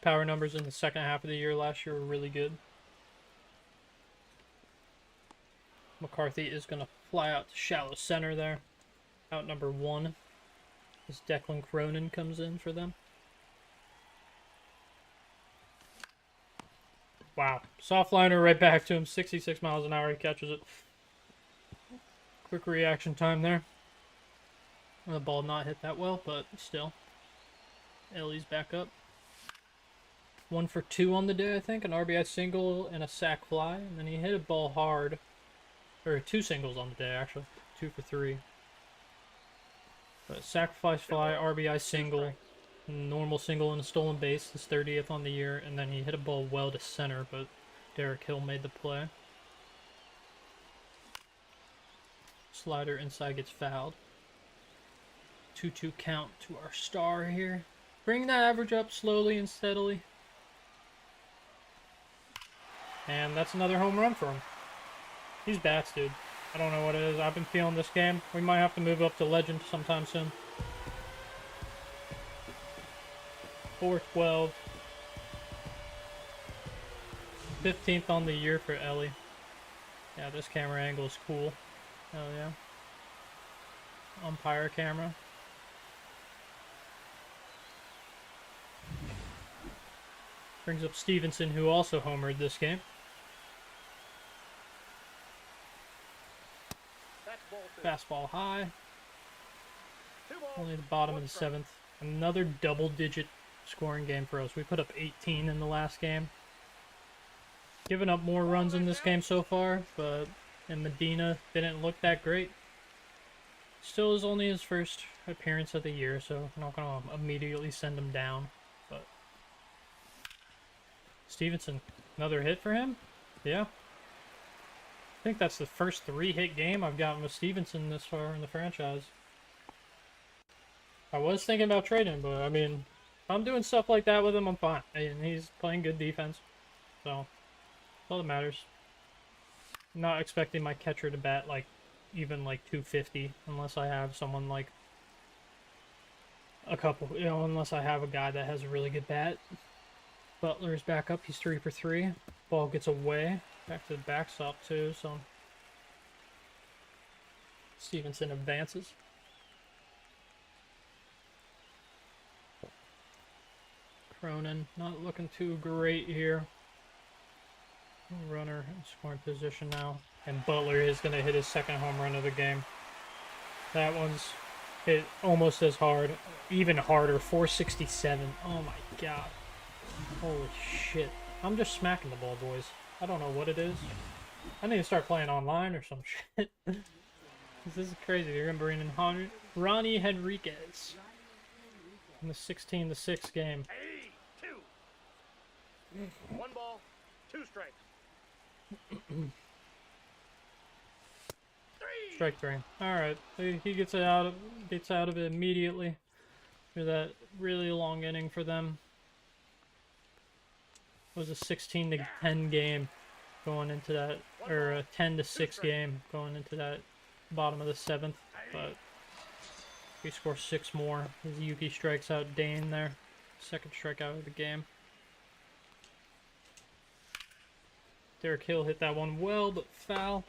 power numbers in the second half of the year last year were really good. McCarthy is going to fly out to shallow center there. Out number 1. As Declan Cronin comes in for them. Wow. Soft liner right back to him. 66 miles an hour. He catches it. Quick reaction time there. The ball not hit that well, but still. Ellie's back up. 1 for 2 on the day, I think. An RBI single and a sac fly. And then he hit a ball hard. Or 2 singles on the day, actually. 2 for 3. But sacrifice fly, RBI single, normal single, and a stolen base. His 30th on the year. And then he hit a ball well to center, but Derek Hill made the play. Slider inside gets fouled. 2-2 count to our star here. Bring that average up slowly and steadily. And that's another home run for him. These bats, dude. I don't know what it is. I've been feeling this game. We might have to move up to legend sometime soon. 4-12. 15th on the year for Ellie. Yeah, this camera angle is cool. Hell yeah. Umpire camera. Brings up Stevenson, who also homered this game. Fastball high. Only the bottom of the 7th. Another double-digit scoring game for us. We put up 18 in the last game. Given up more runs in this game so far, but and Medina didn't look that great. Still is only his first appearance of the year, so I'm not going to immediately send him down. But Stevenson, another hit for him? Yeah. I think that's the first 3-hit game I've gotten with Stevenson this far in the franchise. I was thinking about trading him, but I mean, if I'm doing stuff like that with him, I'm fine. And he's playing good defense. So, that's all that matters. I'm not expecting my catcher to bat like even like 250 unless I have someone like a couple, you know, unless I have a guy that has a really good bat. Butler's back up. He's 3 for 3. Ball gets away. Back to the backstop too, so Stevenson advances. Cronin not looking too great here. Runner in scoring position now. And Butler is going to hit his second home run of the game. That one's hit almost as hard, even harder, 467. Oh my god. Holy shit. I'm just smacking the ball, boys. I don't know what it is. I need to start playing online or some shit. This is crazy. You're going to bring in Ronnie Henriquez in the 16-6 game. Hey, 2. 1 ball, 2 strikes. 3. Strike 3. Alright. He gets out of it immediately. For that really long inning for them. It was a 16-10 game going into that, or a 10-6 game going into that bottom of the 7th. But we score 6 more as Yuki strikes out Dane there. Second strikeout of the game. Derek Hill hit that one well, but foul.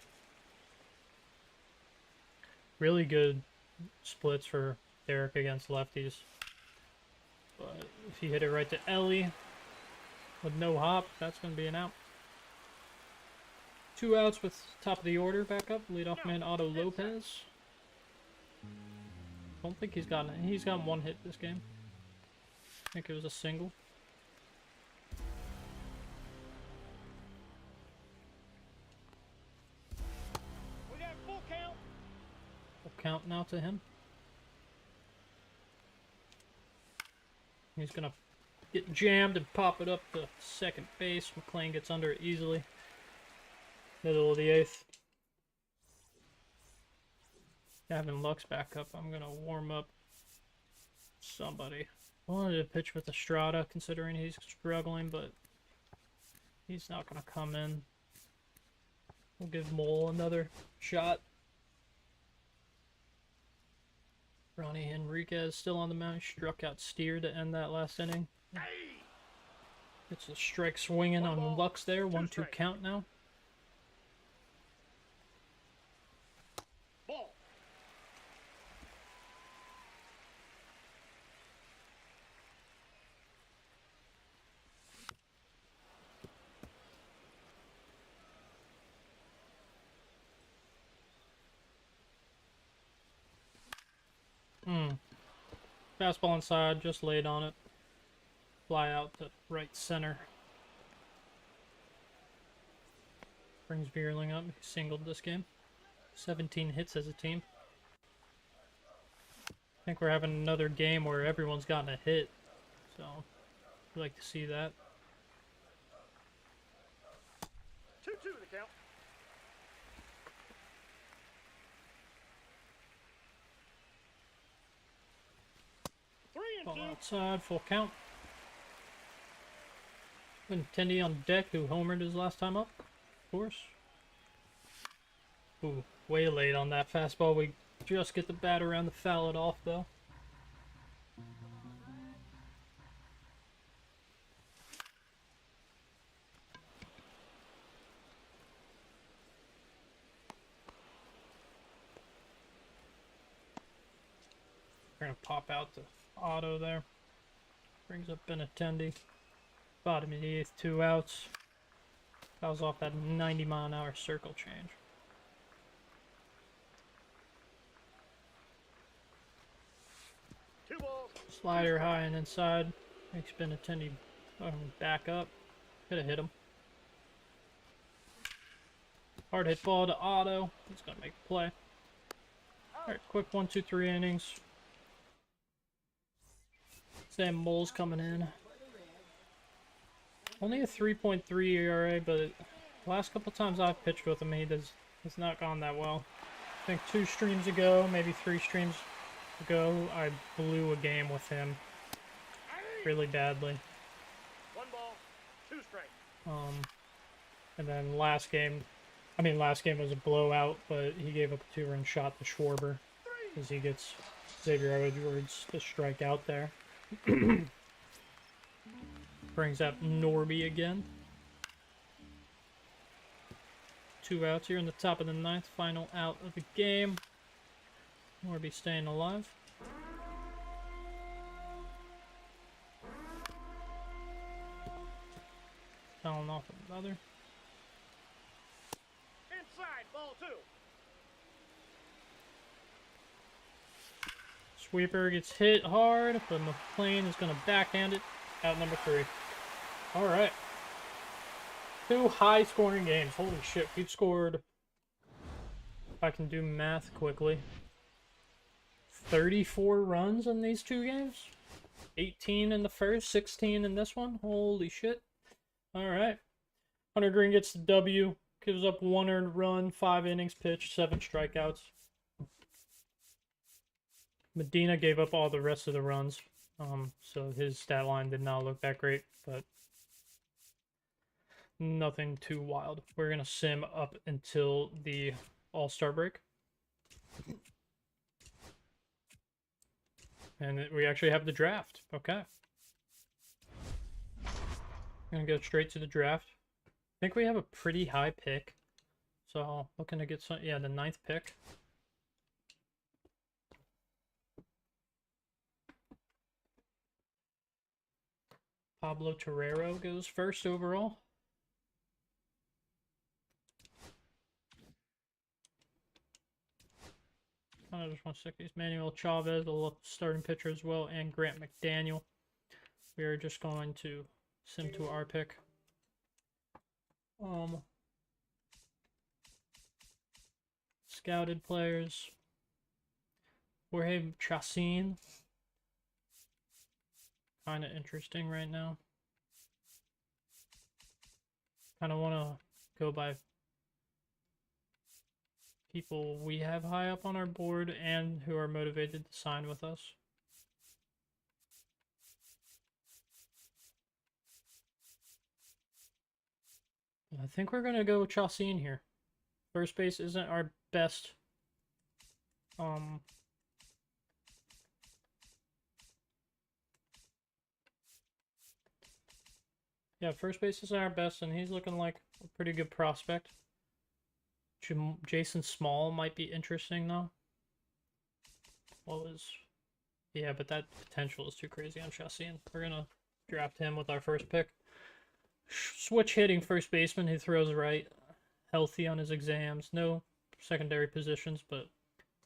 Really good splits for Derek against lefties. But if he hit it right to Ellie with no hop, that's going to be an out. 2 outs with top of the order back up. Leadoff man Otto Lopez. Don't think he's gotten it. He's gotten 1 hit this game. I think it was a single. We got full count. Full count now to him. He's going to get jammed and pop it up to second base. McLean gets under it easily. Middle of the 8th. Gavin Lux back up. I'm going to warm up somebody. I wanted to pitch with Estrada considering he's struggling, but he's not going to come in. We'll give Mole another shot. Ronnie Henriquez still on the mound. Struck out Steer to end that last inning. Gets a strike swinging on Lux there. 1-2 count now. Ball. Fastball inside, just laid on it. Fly out to right center. Brings Veerling up. He singled this game. 17 hits as a team. I think we're having another game where everyone's gotten a hit. So, I'd like to see that. 2-2 the count. Ball outside, full count. Benintendi on deck, who homered his last time up, of course. Ooh, way late on that fastball. We just get the bat around to foul it off, though. We're gonna pop out the auto there. Brings up Benintendi. Bottom of the 8th, 2 outs. Fouls off that 90-mile-an-hour circle change. Two balls. Slider high and inside. Makes Benintendi back up. Could have hit him. Hard hit ball to Otto. He's gonna make a play. Alright, quick 1, 2, 3 innings. Sam Mole's coming in. Only a 3.3 ERA, but the last couple times I've pitched with him, it's not gone that well. I think 2 streams ago, maybe 3 streams ago, I blew a game with him really badly. 1 ball, 2 strikes. And then last game was a blowout, but he gave up a 2-run shot to Schwarber because he gets Xavier Edwards to strike out there. Brings up Norby again. 2 outs here in the top of the 9th, final out of the game. Norby staying alive. Fouling off another. Inside, ball 2. Sweeper gets hit hard, but McLean is going to backhand it. Out number 3. Alright. 2 high-scoring games. Holy shit, we've scored, if I can do math quickly, 34 runs in these 2 games? 18 in the first, 16 in this one? Holy shit. Alright. Hunter Green gets the W. Gives up 1 earned run, 5 innings pitched, 7 strikeouts. Medina gave up all the rest of the runs. So his stat line did not look that great, but nothing too wild. We're going to sim up until the All-Star break. And we actually have the draft. Okay. Going to go straight to the draft. I think we have a pretty high pick. So looking to get some, yeah, the 9th pick. Pablo Torrero goes first overall. I just want to stick these Manuel Chavez, a starting pitcher as well, and Grant McDaniel. We are just going to sim to our pick. Scouted players. Jorge Chacin. Kind of interesting right now. Kind of want to go by people we have high up on our board and who are motivated to sign with us. I think we're going to go with Chacin here. First base isn't our best Yeah, first base is our best, and he's looking like a pretty good prospect. Jason Small might be interesting, though. What was... Yeah, but that potential is too crazy on Chassin. We're going to draft him with our first pick. Switch hitting first baseman who throws right. Healthy on his exams. No secondary positions, but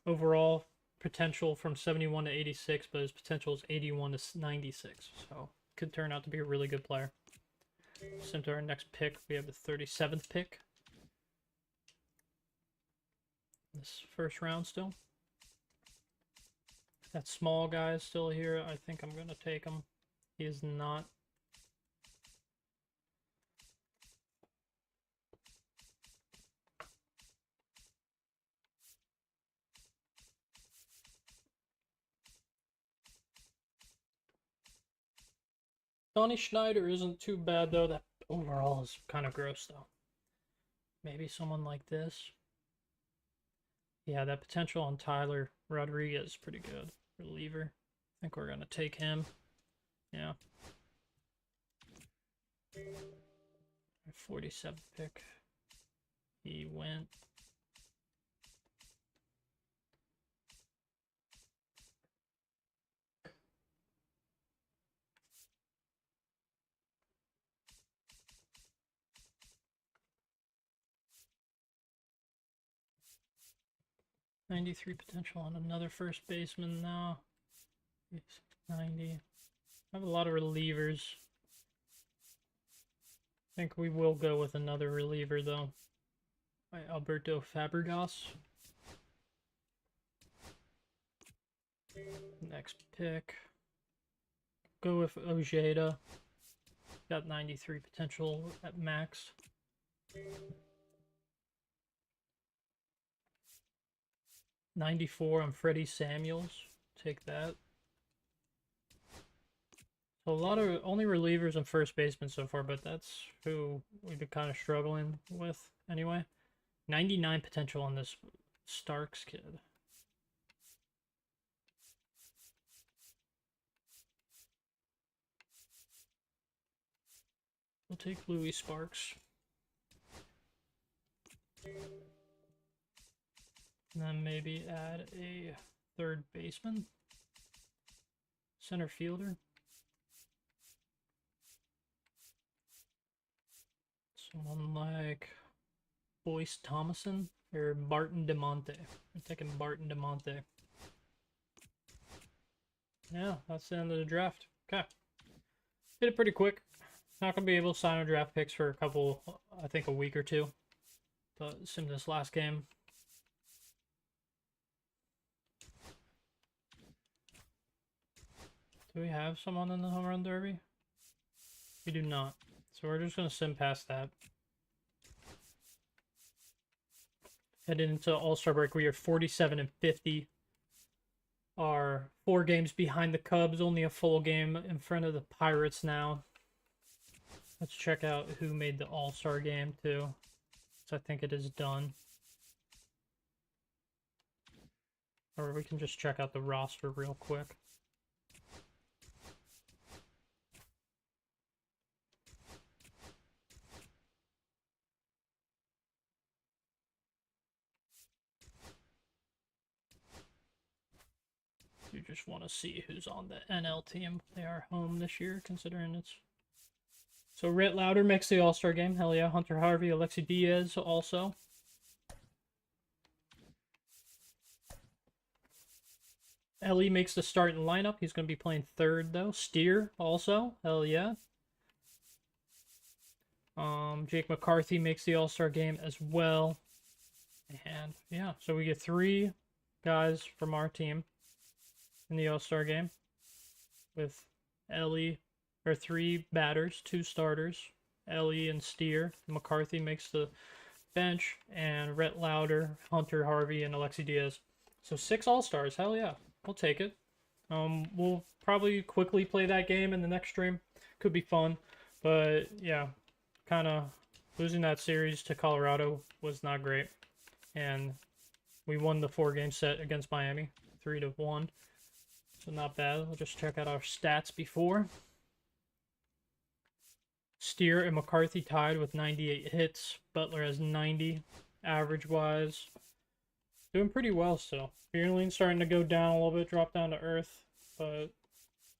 overall potential from 71 to 86, but his potential is 81 to 96. So could turn out to be a really good player. Sent to our next pick. We have the 37th pick. This first round still. That small guy is still here. I think I'm going to take him. He is not. Donnie Schneider isn't too bad, though. That overall is kind of gross, though. Maybe someone like this. Yeah, that potential on Tyler Rodriguez is pretty good. Reliever. I think we're going to take him. Yeah. 47th pick. He went. '93 potential on another first baseman now. 90. I have a lot of relievers. I think we will go with another reliever, though. By Alberto Fabregas. Next pick. Go with Ojeda. Got 93 potential at max. '94 on Freddie Samuels. Take that. So a lot of only relievers and first baseman so far, but that's who we've been kind of struggling with anyway. 99 potential on this Starks kid. We'll take Louis Sparks. And then maybe add a third baseman. Center fielder. Someone like Boyce Thomason or Barton DeMonte. I'm taking Barton DeMonte. Yeah, that's the end of the draft. Okay. Did it pretty quick. Not going to be able to sign our draft picks for a couple, I think a week or two. But sim this last game. Do we have someone in the home run derby? We do not. So we're just going to sim past that. Heading into All-Star break, we are 47 and 50. Are 4 games behind the Cubs, only a full game in front of the Pirates now. Let's check out who made the All-Star game too. So I think it is done. Or we can just check out the roster real quick. You just want to see who's on the NL team. They are home this year, considering it's... So Rhett Lauder makes the All-Star game. Hell yeah. Hunter Harvey, Alexi Diaz also. Ellie makes the starting lineup. He's going to be playing third, though. Steer also. Hell yeah. Jake McCarthy makes the All-Star game as well. And yeah, so we get 3 guys from our team in the All-Star game with Ellie, or 3 batters, 2 starters, Ellie and Steer. McCarthy makes the bench, and Rhett Lauder, Hunter Harvey, and Alexi Diaz. So 6 All-Stars. Hell yeah, we'll take it. We'll probably quickly play that game in the next stream. Could be fun, but yeah, kind of losing that series to Colorado was not great, and we won the 4-game set against Miami, 3-1. So not bad. We'll just check out our stats before. Steer and McCarthy tied with 98 hits. Butler has 90 average-wise. Doing pretty well still. Bierling's starting to go down a little bit, drop down to earth. But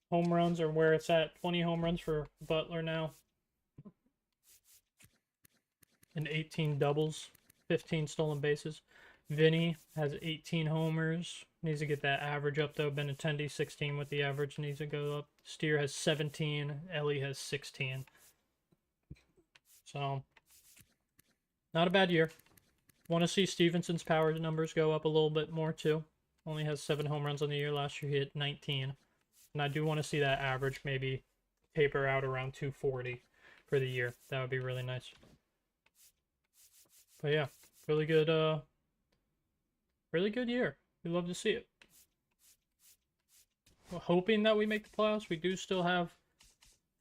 home runs are where it's at. 20 home runs for Butler now. And 18 doubles. 15 stolen bases. Vinny has 18 homers. Needs to get that average up though. Benintendi 16 with the average. Needs to go up. Steer has 17. Ellie has 16. So, not a bad year. Want to see Stevenson's power numbers go up a little bit more too. Only has 7 home runs on the year. Last year he hit 19. And I do want to see that average maybe taper out around 240 for the year. That would be really nice. But yeah, really good year. We love to see it. We're hoping that we make the playoffs. We do still have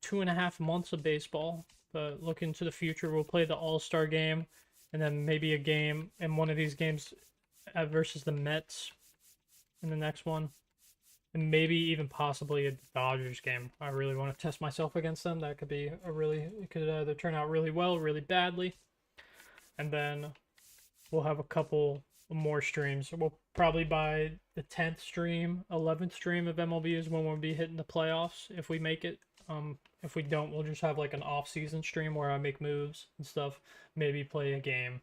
2.5 months of baseball. But looking to the future, we'll play the All-Star game, and then maybe a game in one of these games versus the Mets in the next one, and maybe even possibly a Dodgers game. I really want to test myself against them. That could be it could either turn out really well or really badly. And then we'll have a couple more streams. We'll probably by the 10th stream, 11th stream of MLB is when we'll be hitting the playoffs if we make it. If we don't, we'll just have like an off-season stream where I make moves and stuff, maybe play a game.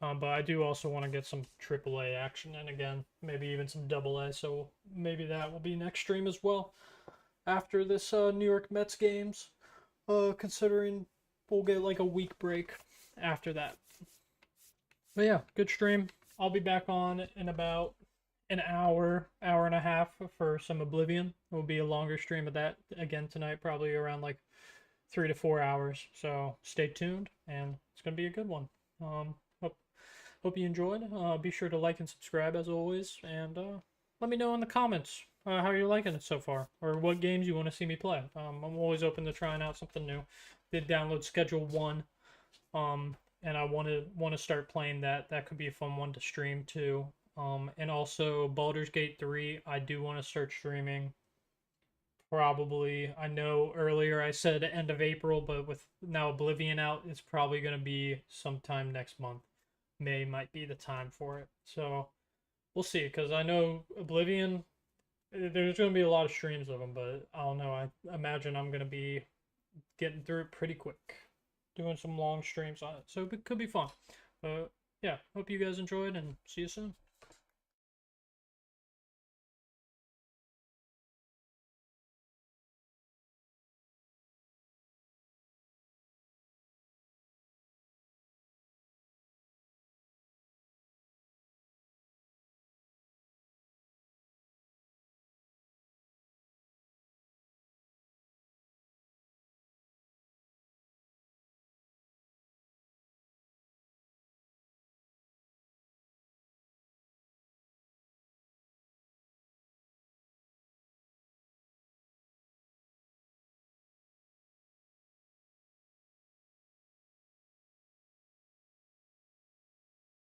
But I do also want to get some AAA action in again, maybe even some AA, so maybe that will be next stream as well after this New York Mets games, considering we'll get like a week break after that. But yeah, good stream. I'll be back on in about an hour and a half for some Oblivion. It will be a longer stream of that again tonight, probably around like 3 to 4 hours. So stay tuned, and it's gonna be a good one. Hope you enjoyed. Be sure to like and subscribe as always, and let me know in the comments how you're liking it so far, or what games you want to see me play. I'm always open to trying out something new. Did download Schedule 1, and I want to start playing that. That could be a fun one to stream too. And also Baldur's Gate 3, I do want to start streaming. Probably, I know earlier I said end of April, but with now Oblivion out, it's probably going to be sometime next month. May might be the time for it. So we'll see, because I know Oblivion, there's going to be a lot of streams of them, but I don't know. I imagine I'm going to be getting through it pretty quick, doing some long streams on it. So it could be fun. But yeah, hope you guys enjoyed, and see you soon.